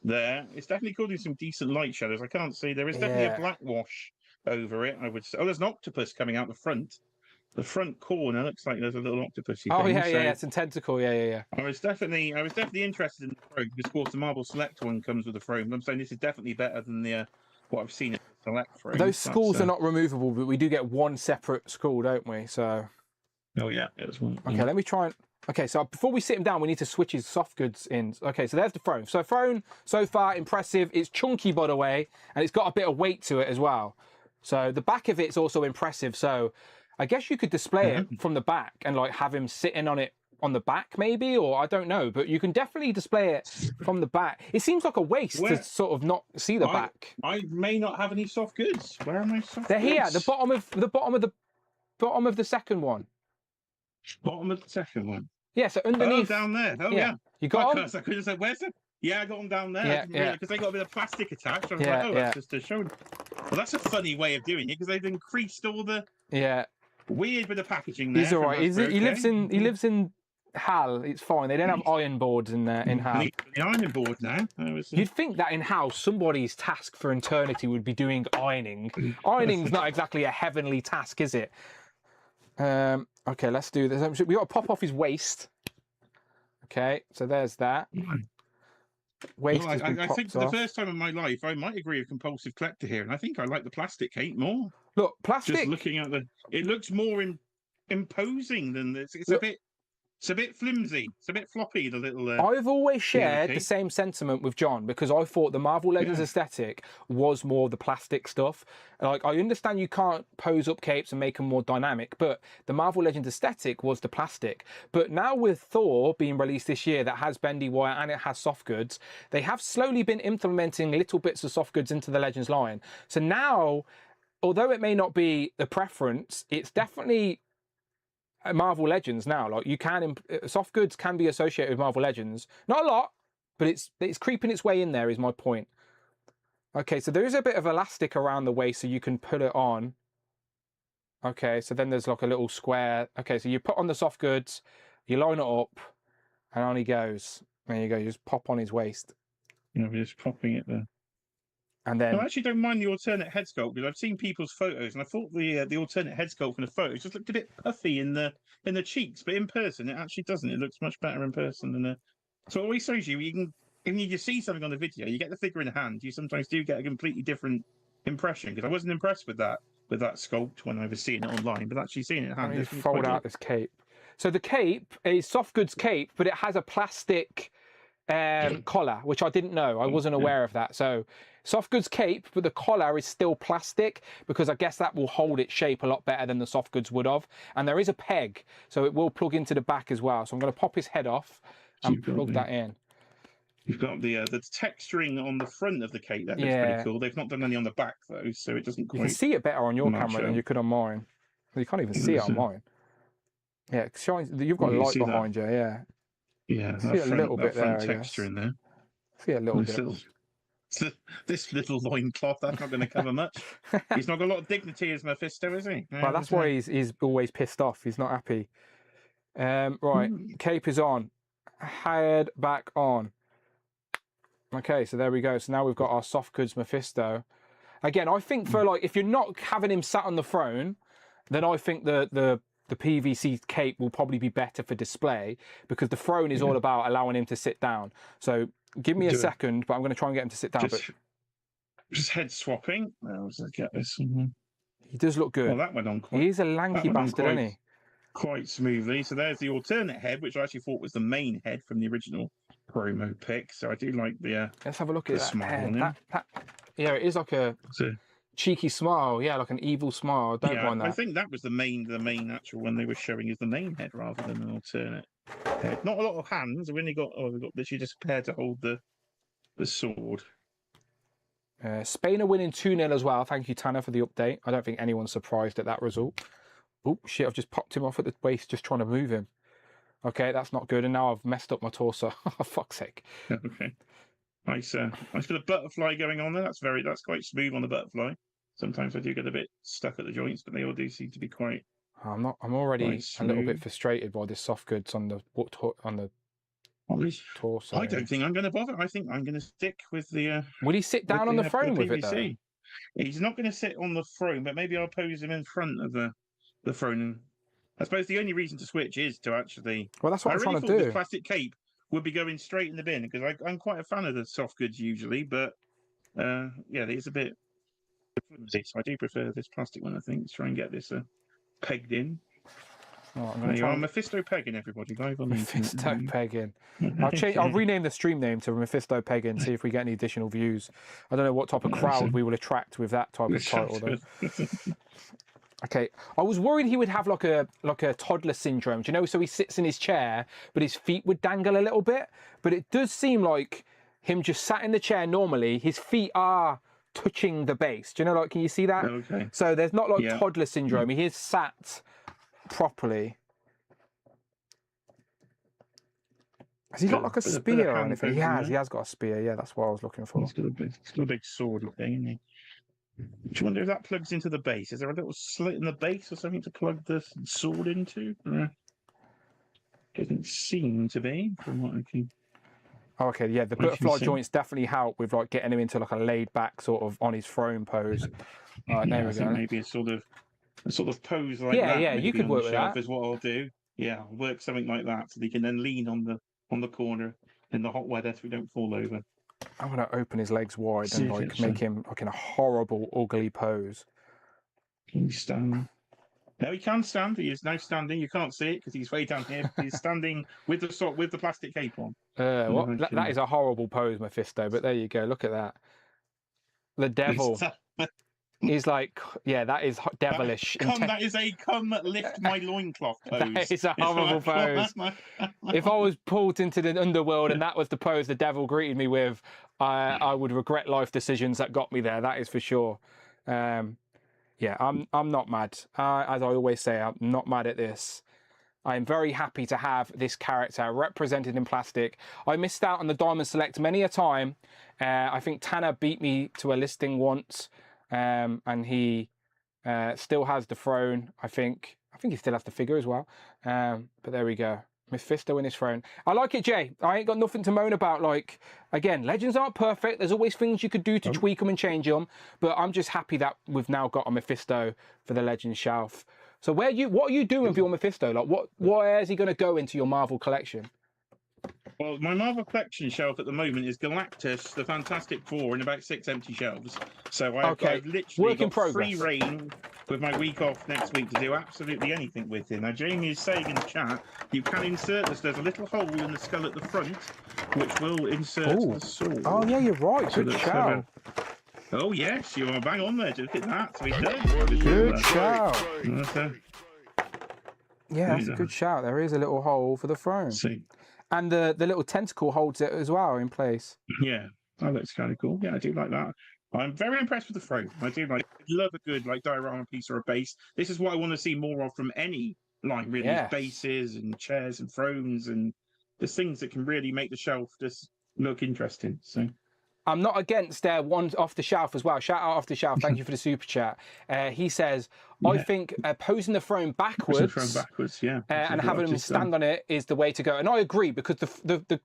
there. It's definitely causing some decent light shadows. I can't see. There is definitely a black wash over it, I would say. Oh, there's an octopus coming out the front. The front corner looks like there's a little octopus. Oh, yeah, it's a tentacle. Yeah. I was definitely interested in the throne because, of course, the Marvel Select one comes with the throne. I'm saying this is definitely better than what I've seen in the Select throne. Those skulls are not removable, but we do get one separate skull, don't we? So. Oh yeah, there's one. Okay, let me try and. Okay, so before we sit him down, we need to switch his soft goods in. Okay, so there's the throne. So throne, so far, impressive. It's chunky, by the way, and it's got a bit of weight to it as well. So the back of it's also impressive. So I guess you could display it from the back and like have him sitting on it on the back maybe, or I don't know, but you can definitely display it from the back. It seems like a waste to sort of not see the back. I may not have any soft goods. Where are my soft goods? They're here, the bottom of the second one. Bottom of the second one. Yeah, so underneath. Oh, down there. Oh yeah. You got them? I could have said, where's it? Yeah, I got them down there. Yeah. Because they got a bit of plastic attached. I was like, that's just to show. Well, that's a funny way of doing it because they've increased all the weird bit of packaging there. He's all right. He lives in Hal. It's fine. They don't have iron boards in there in Hal. The ironing board now. You'd think that in Hal somebody's task for eternity would be doing ironing. Ironing's not exactly a heavenly task, is it? Okay, let's do this. We got to pop off his waist. Okay, so there's that. Waist has been I think popped for the off. first time in my life, I might agree with compulsive collector here, and I think I like the plastic cape more. Look, plastic. Just looking at it looks more imposing than this. It's a bit flimsy. It's a bit floppy. The little. I've always shared the same sentiment with John because I thought the Marvel Legends aesthetic was more of the plastic stuff. Like, I understand you can't pose up capes and make them more dynamic, but the Marvel Legends aesthetic was the plastic. But now with Thor being released this year that has bendy wire and it has soft goods, they have slowly been implementing little bits of soft goods into the Legends line. So now, although it may not be the preference, it's definitely Marvel Legends now. Like, you can soft goods can be associated with Marvel Legends, not a lot, but it's creeping its way in there, is my point. Okay, so there is a bit of elastic around the waist so you can put it on. Okay, so then there's like a little square. Okay, so you put on the soft goods, you line it up, and on he goes. There you go, you just pop on his waist. We're just popping it there. And then I actually don't mind the alternate head sculpt because I've seen people's photos and I thought the alternate head sculpt from the photos just looked a bit puffy in the cheeks, but in person it actually doesn't. It looks much better in person than So it always shows you, you can, if you just see something on the video, you get the figure in hand, you sometimes do get a completely different impression. Because I wasn't impressed with that sculpt when I was seeing it online, but actually seeing it in I hand, need it's to quite fold good. out this cape. So the cape is soft goods cape, but it has a plastic collar, which I didn't know. I wasn't aware of that. So soft goods cape, but the collar is still plastic because I guess that will hold its shape a lot better than the soft goods would have. And there is a peg, so it will plug into the back as well. So I'm going to pop his head off and plug that in. You've got the texturing on the front of the cape. That looks pretty cool. They've not done any on the back though, so it doesn't quite. You can see it better on your camera than you could on mine. You can't even see it on mine. Yeah, it shines. You've got a light behind you. Yeah. Yeah, See a little bit there. Texture in there. See a little bit. This little loincloth, that's not going to cover much. He's not got a lot of dignity as Mephisto, is he? Well, that's why he's always pissed off. He's not happy. Right, cape is on. Head back on. Okay, so there we go. So now we've got our soft goods Mephisto. Again, I think for like, if you're not having him sat on the throne, then I think the PVC cape will probably be better for display because the throne is all about allowing him to sit down. So give me a second, but I'm going to try and get him to sit down. Just head swapping. Let's get this. He does look good. Well, that went on quite. He is a lanky bastard, isn't he? Quite smoothly. So there's the alternate head, which I actually thought was the main head from the original promo pic. So I do like the. Let's have a look at that smile head. Yeah, it is like a cheeky smile. Yeah, like an evil smile. Don't mind that. I think that was the main actual one they were showing is the main head rather than an alternate head. Not a lot of hands. We've only got we've got literally just a pair to hold the sword. Spain are winning 2-0 as well. Thank you, Tanner, for the update. I don't think anyone's surprised at that result. Oh, shit, I've just popped him off at the waist just trying to move him. Okay, that's not good. And now I've messed up my torso. For fuck's sake. Okay. Nice bit of butterfly going on there. That's quite smooth on the butterfly. Sometimes I do get a bit stuck at the joints, but they all do seem to be quite. I'm already a little bit frustrated by this soft goods on the torso. I don't think I'm going to bother. I think I'm going to stick with the. Will he sit down on the throne with it though? He's not going to sit on the throne, but maybe I'll pose him in front of the throne. And I suppose the only reason to switch is to actually. Well, that's what I'm trying to do. This plastic cape would be going straight in the bin because I'm quite a fan of the soft goods usually, but yeah, it's a bit flimsy, so I do prefer this plastic one. I think to try and get this pegged in. Oh, I'm Mephisto pegging everybody. Mephisto pegging. I'll rename the stream name to Mephisto pegging. See if we get any additional views. I don't know what type of crowd we will attract with that type of title though. Okay, I was worried he would have like a toddler syndrome, do you know? So he sits in his chair, but his feet would dangle a little bit. But it does seem like him just sat in the chair normally. His feet are touching the base. Do you know? Like, can you see that? Okay. So there's not like toddler syndrome. He is sat properly. Has he got like a spear or anything? He has got a spear. Yeah, that's what I was looking for. He's got a big sword thing, isn't he? Do you wonder if that plugs into the base? Is there a little slit in the base or something to plug the sword into? Doesn't seem to be, from what I can. Okay, yeah, the butterfly joints definitely help with like getting him into like a laid back sort of on his throne pose. All right, there we go. Maybe a sort of pose like that. Yeah, you could work with that. Is what I'll do. Yeah, I'll work something like that so they can then lean on the corner in the hot weather so we don't fall over. I'm going to open his legs wide and like make him like in a horrible, ugly pose. Can he stand? No, he can stand. He is now standing. You can't see it because he's way down here. He's standing with the plastic cape on. That is a horrible pose, Mephisto. But there you go. Look at that. The devil. He's like, yeah, that is devilish. That is a come lift my loincloth pose. That is a horrible pose. If I was pulled into the underworld and that was the pose the devil greeted me with, I would regret life decisions that got me there. That is for sure. Yeah, I'm not mad. As I always say, I'm not mad at this. I'm very happy to have this character represented in plastic. I missed out on the Diamond Select many a time. I think Tanner beat me to a listing once. And he still has the throne, I think he still has the figure as well. But there we go. Mephisto in his throne. I like it, Jay. I ain't got nothing to moan about. Like, again, Legends aren't perfect. There's always things you could do to tweak them and change them. But I'm just happy that we've now got a Mephisto for the Legends shelf. So what are you doing with your Mephisto? Like, where is he going to go into your Marvel collection? Well, my Marvel collection shelf at the moment is Galactus, the Fantastic Four, and about 6 empty shelves. So I've literally Work in got free progress. reign with my week off next week to do absolutely anything with him. Now, Jamie is saying in the chat, you can insert this. There's a little hole in the skull at the front, which will insert the sword. Oh, yeah, you're right. So Good let's shout. Oh, yes, you are bang on there. Look at that. So he does. Good shout. Yeah, that's Yeah. a good shout. There is a little hole for the throne. See. And the little tentacle holds it as well in place. Yeah, that looks kind of cool. Yeah, I do like that. I'm very impressed with the throne. I love a good diorama piece or a base. This is what I want to see more of from any line, really. Yeah. Bases and chairs and thrones and there's things that can really make the shelf just look interesting. So I'm not against one off the shelf as well. Shout out off the shelf. Thank you for the super chat. He says, I think posing the throne backwards, yeah, and having them stand on it is the way to go. And I agree because the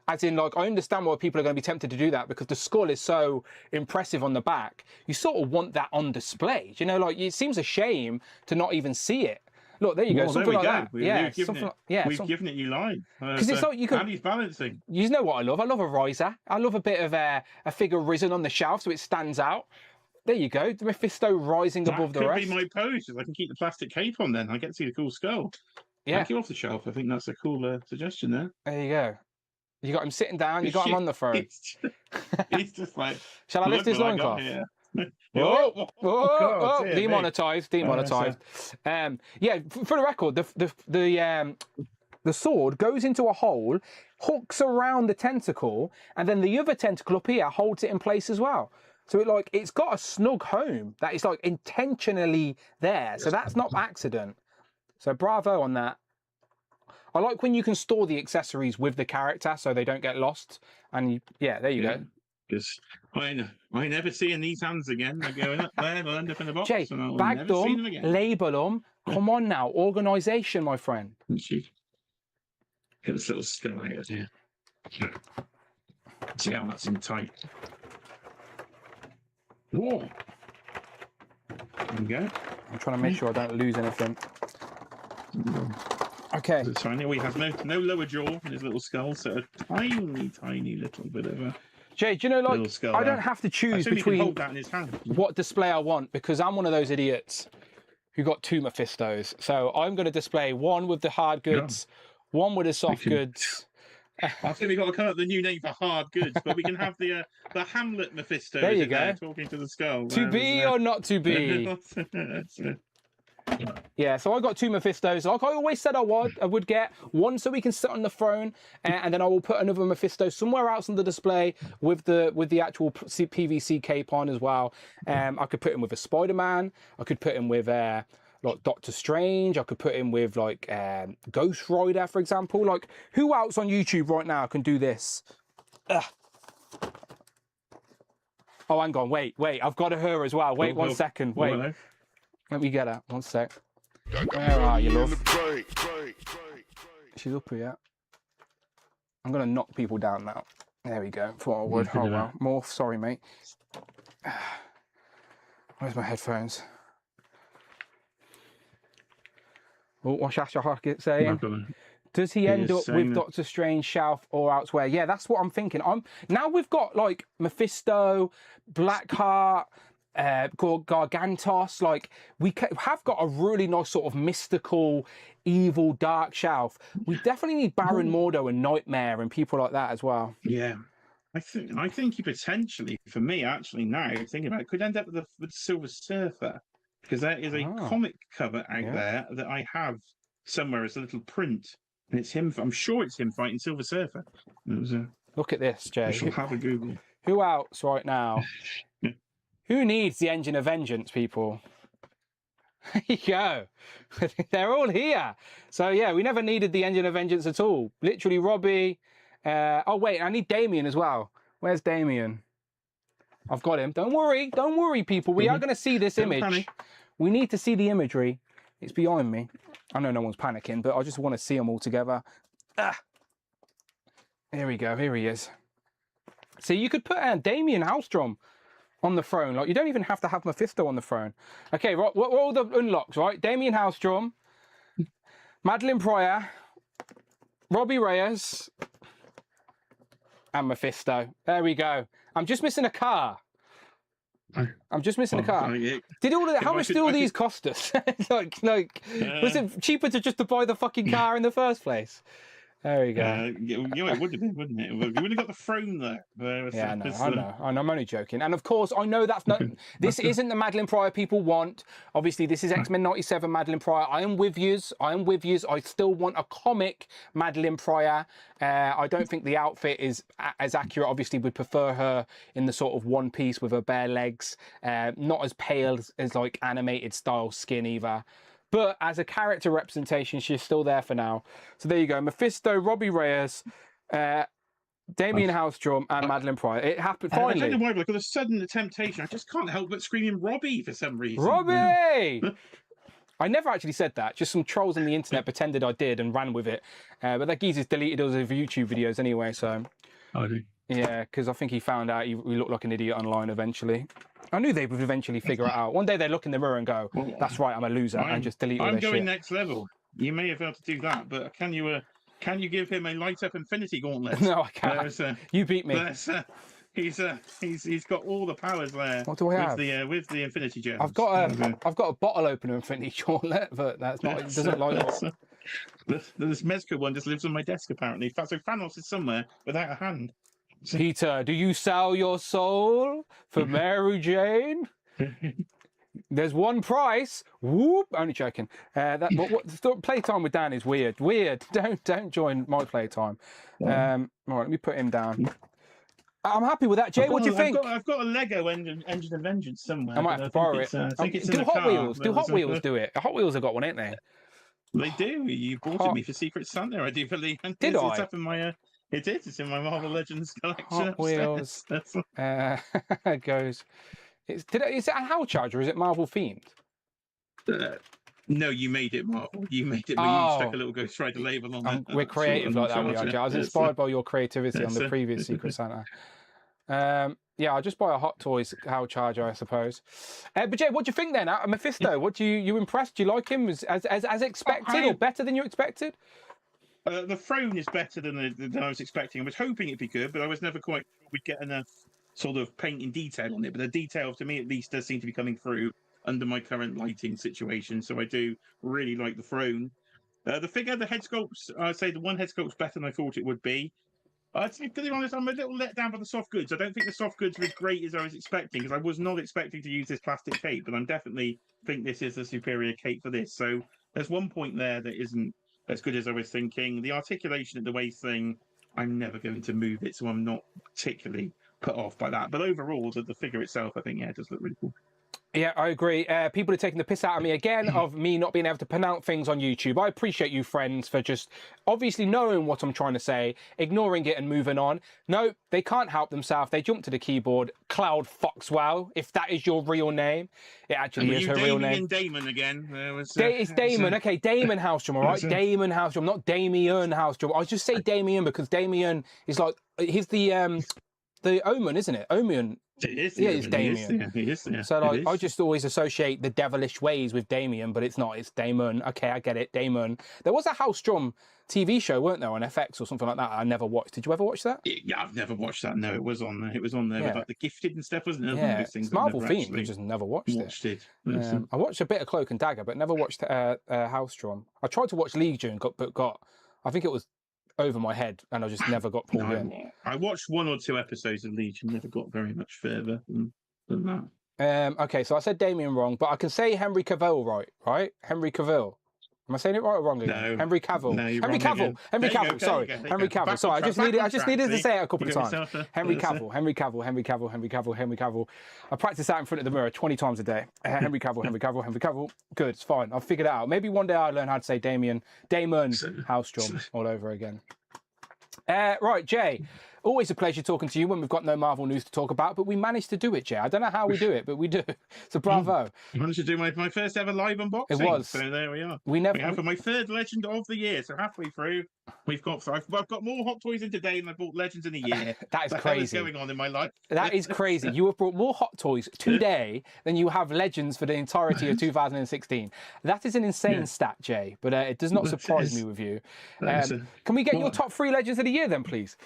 as in I understand why people are going to be tempted to do that because the skull is so impressive on the back. You sort of want that on display. You know, it seems a shame to not even see it. Look, there you go. Something like that. We've given it you live. Because it's like you can. And he's balancing. You know what I love? I love a riser. I love a bit of a figure risen on the shelf so it stands out. There you go. The Mephisto rising above the rest. That could be my pose. I can keep the plastic cape on then. I get to see the cool skull. Yeah. Thank you off the shelf. I think that's a cool suggestion there. There you go. You got him sitting down. You got him on the throne. He's just like. Shall I lift his loincloth? God, demonetized. Yeah, for the record, the sword goes into a hole, hooks around the tentacle, and then the other tentacle up here holds it in place as well. So it's got a snug home that is intentionally there. So that's not accident. So bravo on that. I like when you can store the accessories with the character so they don't get lost. And there you go. Because I never seeing these hands again. They're going up there, they'll end up in the box. Jay, bag them, label them. Come on now, organisation, my friend. Get this little skull out here. See how that's in tight. Whoa. There we go. I'm trying to make sure I don't lose anything. Okay. Tiny. We have no lower jaw in his little skull, so a tiny little bit of a. Jay, do you know, I don't have to choose between hold that in his hand. what display I want because I'm one of those idiots who got 2 Mephistos. So I'm going to display one with the hard goods, one with the soft goods. I think we've got to come up with the new name for hard goods, but we can have the Hamlet Mephisto. There you go. Talking to the skull. To be or not to be? Yeah, so I got 2 Mephistos. Like I always said I would get one so we can sit on the throne, and then I will put another Mephisto somewhere else on the display with the actual PVC cape on as well. I could put him with a Spider-Man. I could put him with Doctor Strange. I could put him with Ghost Rider, for example. Who else on YouTube right now can do this? Ugh. Oh, hang on, wait. I've got her as well. Wait 1 second. Wait. Hello. Let me get her. 1 sec. Where are you, love? She's up here. I'm going to knock people down now. There we go. Thought I would. Oh, well. Morph. Sorry, mate. Where's my headphones? Oh, what's Asha Harkett saying? Does he end up with Doctor Strange shelf or elsewhere? Yeah, that's what I'm thinking. Now we've got Mephisto, Blackheart, Gargantos. We have got a really nice sort of mystical, evil, dark shelf. We definitely need Baron Mordo and Nightmare and people like that as well. Yeah, I think he potentially, for me, actually now thinking about it, could end up with Silver Surfer because there is a comic cover out there that I have somewhere as a little print, and it's him. I'm sure it's him fighting Silver Surfer. Look at this, Jay. I shall have a Google. Who else right now? Who needs the Engine of Vengeance, people? There you go. They're all here. So, yeah, we never needed the Engine of Vengeance at all. Literally, Robbie. Oh, wait, I need Damien as well. Where's Damien? I've got him. Don't worry, people. We are going to see this image. Panic. We need to see the imagery. It's behind me. I know no one's panicking, but I just want to see them all together. Here we go. Here he is. So you could put Damien Hallstrom on the throne. You don't even have to have Mephisto on the throne. Okay, right, what are all the unlocks, right? Damien Hallstrom, Madeline Pryor, Robbie Reyes, and Mephisto. There we go. I'm just missing a car. I'm just missing a car. Did all of that? How much do all these cost us? like, was it cheaper to just to buy the fucking car in the first place? There we go. It would have been, wouldn't it? You would have got the throne there. Yeah, I know. I'm only joking. And of course, I know that's not. This isn't the Madeline Pryor people want. Obviously, this is X-Men '97 Madeline Pryor. I am with yous. I still want a comic Madeline Pryor. I don't think the outfit is as accurate. Obviously, we prefer her in the sort of one piece with her bare legs. Not as pale as like animated style skin either. But as a character representation, she's still there for now. So there you go. Mephisto, Robbie Reyes, Damien Hallstrom, and Madeline Pryor. It happened finally. I don't know why, but I've got a sudden temptation. I just can't help but screaming Robbie for some reason. Robbie! I never actually said that. Just some trolls on the internet pretended I did and ran with it. But that geezer's deleted all his YouTube videos anyway, so... Oh, do you? Yeah, because I think he found out he looked like an idiot online eventually. I knew they would eventually figure it out. One day they'd look in the mirror and go, that's right, I'm a loser, and just delete all their shit. I'm going next level. You may have been able to do that, but can you give him a light up infinity gauntlet? No, I can't. You beat me. He's got all the powers there. What do I have? With the infinity gems. I've got a bottle opener infinity gauntlet, but that's not. It doesn't like it. This Mezco one just lives on my desk apparently. So Thanos is somewhere without a hand. Peter, do you sell your soul for Mary Jane? There's one price. Whoop! Only joking. Playtime with Dan is weird. Weird. Don't join my playtime. All right, let me put him down. I'm happy with that, Jay. What do you think? I've got a Lego Engine of Vengeance somewhere. I might have to borrow it. I think it's do Hot Wheels. Do Hot Wheels do it? Hot Wheels have got one, ain't they? They do. You bought it me for Secret Santa, I do believe. Did I? It's up in my. It is. It's in my Marvel Legends collection. Hot Wheels goes. Is it a Hell Charger or is it Marvel themed? No, you made it Marvel. You made it. You stuck a little Ghost Rider label on it. We're creative like that. We are. I was inspired by your creativity on the previous Secret Santa. Yeah, I'll just buy a Hot Toys Hell Charger, I suppose. But Jay, what do you think then? Mephisto, what do you impressed? Do you like him as expected or better than you expected? The throne is better than I was expecting. I was hoping it'd be good, but I was never quite sure we'd get enough sort of paint in detail on it. But the detail, to me at least, does seem to be coming through under my current lighting situation. So I do really like the throne. The figure, the head sculpts, I'd say the one head sculpt's better than I thought it would be. To be honest, I'm a little let down by the soft goods. I don't think the soft goods were as great as I was expecting, because I was not expecting to use this plastic cape, but I definitely think this is a superior cape for this. So there's one point there that isn't as good as I was thinking. The articulation at the waist thing, I'm never going to move it, so I'm not particularly put off by that. But overall, the figure itself, I think, it does look really cool. Yeah, I agree. People are taking the piss out of me again of me not being able to pronounce things on YouTube. I appreciate you, friends, for just obviously knowing what I'm trying to say, ignoring it and moving on. No, they can't help themselves. They jump to the keyboard. Cloud Foxwell, if that is your real name. It actually is her real name. Damon again. It's Damon. Okay, Damon Hallstrom, all right? Damon Hallstrom, not Damien Hallstrom. I just say Damien because Damien is like, he's the Omen, isn't it? Omen. It is. Yeah, it's Damien. He is. So like, I just always associate the devilish ways with Damien, but it's not. It's Damon. Okay, I get it. Damon. There was a Hallstrom TV show, weren't there, on FX or something like that? I never watched. Did you ever watch that? Yeah, I've never watched that. No, it was on there. It was on there with like the Gifted and stuff, wasn't it? Yeah, it's Marvel themed. I just never watched it. I watched a bit of Cloak and Dagger, but never watched Hallstrom. I tried to watch Legion, but got. I think it was over my head, and I just never got pulled in. I watched 1 or 2 episodes of Legion, never got very much further than that. Okay, so I said Damien wrong, but I can say Henry Cavill right? Henry Cavill. Am I saying it right or wrong again? No. Henry Cavill. No, Henry Cavill. Henry Cavill. Sorry, Henry Cavill. Sorry, I just needed to say it a couple of times. Henry Cavill. Henry Cavill. Henry Cavill. Henry Cavill. Henry Cavill. I practice that in front of the mirror 20 times a day. Henry Cavill. Henry Cavill. Henry Cavill. Good. It's fine. I've figured it out. Maybe one day I'll learn how to say Damon Hallstrom all over again. Right, Jay. Always a pleasure talking to you when we've got no Marvel news to talk about, but we managed to do it, Jay. I don't know how we do it, but we do. So bravo. I managed to do my first ever live unboxing. It was. So there we are. We have for my 3rd Legend of the year. So halfway through, I've got more Hot Toys in today than I bought Legends in a year. That is crazy. What's going on in my life? That is crazy. You have brought more Hot Toys today than you have Legends for the entirety of 2016. That is an insane stat, Jay, but it does not surprise me with you. Can we get your top 3 Legends of the year then, please?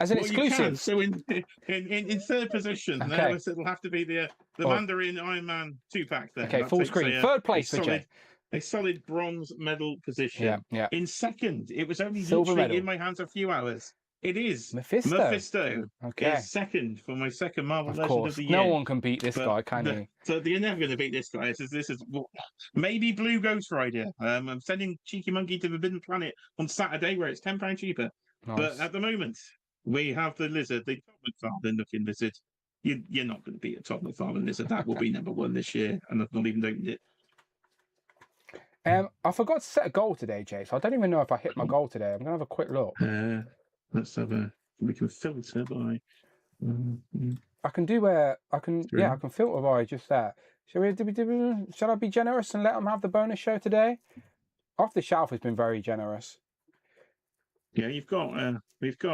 As an Well, you can. exclusive. So in third position, Okay. it'll have to be the Mandarin Iron Man 2-pack there. Okay, That full takes screen. Third place for Jay. a solid bronze medal position. Yeah, yeah. In second, it was only Silver literally medal. in my hands a few hours. It is Mephisto. Okay. is second for my second Marvel Of Legend course. of the year. No one can beat this But guy, can he? So you're never going to beat this guy. This is maybe Blue Ghost Rider. I'm sending Cheeky Monkey to Forbidden Planet on Saturday where it's £10 cheaper. Nice. But at the moment, we have the lizard, the Todd McFarlane looking lizard. You're not going to beat a Todd McFarlane lizard. That will be number one this year, and I've not even opened it. I forgot to set a goal today, Jay. So I don't even know if I hit my goal today. I'm gonna have a quick look. Let's have a. We can filter by. I can do where I can. Three. Yeah, I can filter by just that. Shall I be generous and let them have the bonus show today? Off the Shelf has been very generous. Yeah, we've got about 5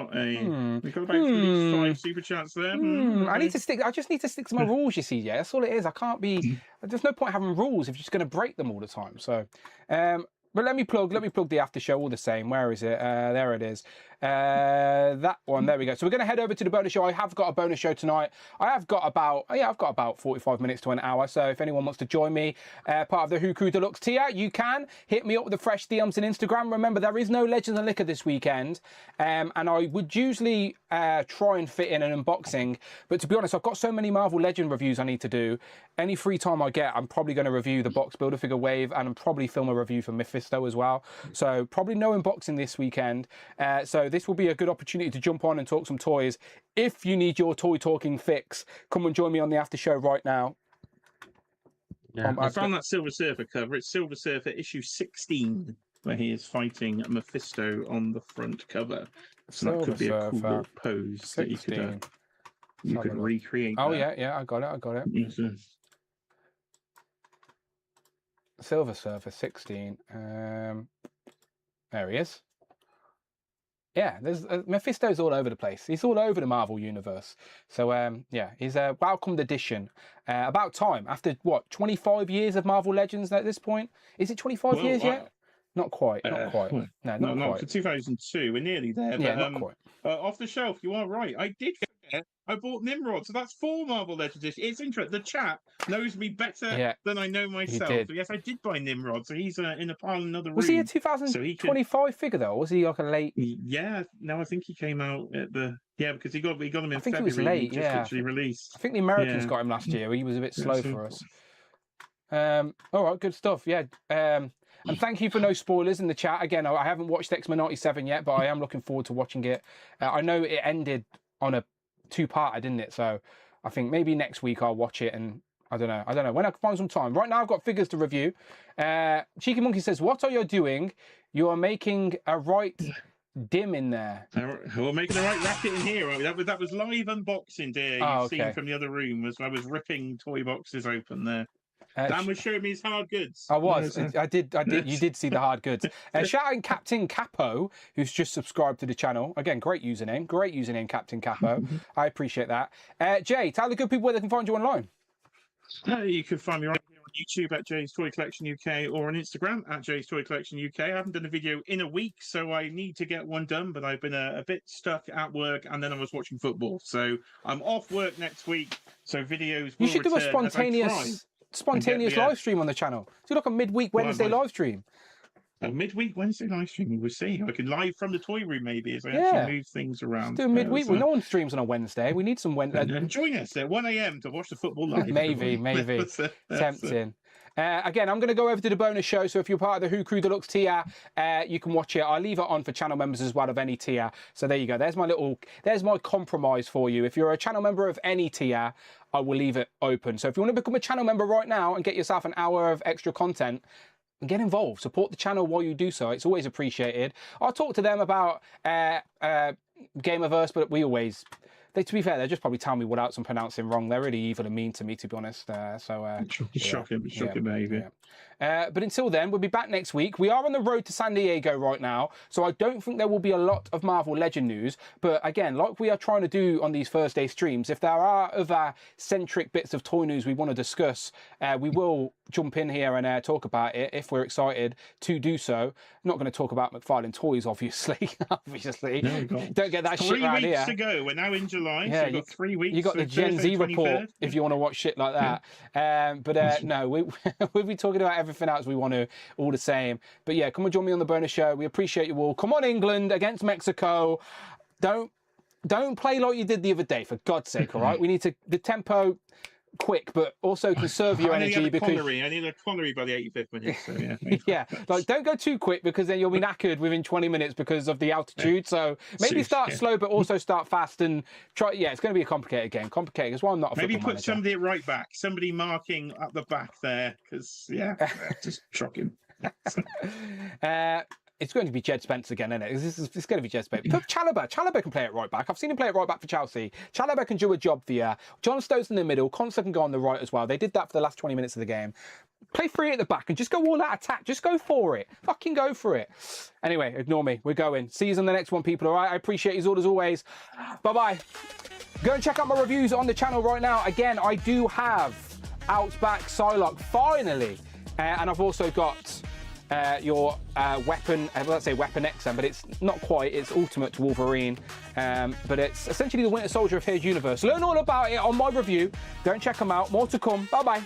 super chats there. I need to stick. I just need to stick to my rules. You see, yeah, that's all it is. I can't be. There's no point having rules if you're just going to break them all the time. So, but let me plug the after show all the same. Where is it? There it is. That one. There we go. So we're going to head over to the bonus show. I have got a bonus show tonight. I've got about 45 minutes to an hour. So if anyone wants to join me, part of the Who Crew Deluxe tier, you can hit me up with the fresh DMs on Instagram. Remember, there is no Legends and Liquor this weekend, and I would usually try and fit in an unboxing. But to be honest, I've got so many Marvel Legend reviews I need to do. Any free time I get, I'm probably going to review the Box Builder Figure Wave, and I'm probably film a review for Mephisto as well. So probably no unboxing this weekend. So this will be a good opportunity to jump on and talk some toys. If you need your toy talking fix, come and join me on the after show right now. Yeah, I found that Silver Surfer cover. It's Silver Surfer issue 16, where he is fighting Mephisto on the front cover. So that could be a cool little pose 16. That you could recreate. Oh that. yeah, I got it. Yes, Silver Surfer 16. There he is. Yeah, there's Mephisto's all over the place. He's all over the Marvel universe. So yeah, he's a welcomed addition. About time. After what, 25 years of Marvel Legends at this point? Is it 25 years yet? Not quite. Not quite. No, not quite. For 2002, we're nearly there. Yeah, but, not quite. Off the shelf, you are right. I did forget. I bought Nimrod, so that's 4 Marvel Legends. It's interesting. The chat knows me better than I know myself. So yes, I did buy Nimrod. So he's in a pile in another room. Was he a 2025 figure though? Or was he like a late? Yeah, no, I think he came out at the because he got him in February. I think he was late. He just literally released. I think the Americans got him last year. He was a bit slow for us. All right, good stuff. Yeah. And thank you for no spoilers in the chat. Again, I haven't watched X-Men 97 yet, but I am looking forward to watching it. I know it ended on a 2-parter, didn't it? So I think maybe next week I'll watch it, and I don't know when I can find some time. Right now I've got figures to review. Cheeky Monkey says, "What are you doing? You are making a right dim in there." We're making the right racket in here. That was live unboxing, dear. You've seen from the other room as I was ripping toy boxes open there. Dan was showing me his hard goods. I was. I did. You did see the hard goods. Shout out Captain Capo, who's just subscribed to the channel. Again, great username, Captain Capo. I appreciate that. Jay, tell the good people where they can find you online. You can find me right here on YouTube at Jay's Toy Collection UK or on Instagram at Jay's Toy Collection UK. I haven't done a video in a week, so I need to get one done, but I've been a bit stuck at work, and then I was watching football. So I'm off work next week, so videos will You should do a spontaneous live stream on the channel. Do like a midweek Wednesday live stream. A midweek Wednesday live stream. We'll see. I can live from the toy room maybe as I actually move things around. Let's do a midweek. No one streams on a Wednesday. We need some Wednesday. Join us at 1 a.m. to watch the football live. maybe. Tempting. Again, I'm going to go over to the bonus show. So if you're part of the Who Crew Deluxe tier, you can watch it. I'll leave it on for channel members as well of any tier. So there you go. There's my compromise for you. If you're a channel member of any tier, I will leave it open. So if you want to become a channel member right now and get yourself an hour of extra content, get involved. Support the channel while you do so. It's always appreciated. I'll talk to them about Gamerverse, but to be fair, they just probably tell me what else I'm pronouncing wrong. They're really evil and mean to me, to be honest. Shocking behaviour. But until then, we'll be back next week. We are on the road to San Diego right now, so I don't think there will be a lot of Marvel Legend news. But again, like we are trying to do on these Thursday streams, if there are other centric bits of toy news we want to discuss, we will jump in here and talk about it if we're excited to do so. I'm not going to talk about McFarlane Toys, obviously. Obviously, No, don't get that shit around here. 3 weeks to go. We're now in July. Yeah, so you've got 3 weeks. You got the Gen Z report if you want to watch shit like that. No, we'll be talking about everything else we want to, all the same. But yeah, come and join me on the bonus show. We appreciate you all. Come on, England against Mexico. Don't play like you did the other day, for God's sake. All right, we need the tempo quick, but also conserve your energy because I need a Connery by the 85th minute. So yeah, yeah, like don't go too quick because then you'll be knackered within 20 minutes because of the altitude. So maybe start slow, but also start fast and try. Yeah, it's going to be a complicated game. Complicated. That's why I'm not a maybe football put manager. somebody at right back, somebody marking at the back there, because just shocking. It's going to be Jed Spence again, isn't it? It's going to be Jed Spence. Put Chalobah. Chalobah can play at right back. I've seen him play at right back for Chelsea. Chalobah can do a job for you. John Stones in the middle. Constantly can go on the right as well. They did that for the last 20 minutes of the game. Play free at the back and just go all out attack. Just go for it. Fucking go for it. Anyway, ignore me. We're going. See you on the next one, people. All right? I appreciate you all as always. Bye-bye. Go and check out my reviews on the channel right now. Again, I do have Outback Psylocke, finally. And I've also got your weapon, let's say Weapon XM, but it's not quite, it's Ultimate Wolverine, but it's essentially the Winter Soldier of his universe. Learn all about it on my review. Go and check them out. More to come. Bye-bye.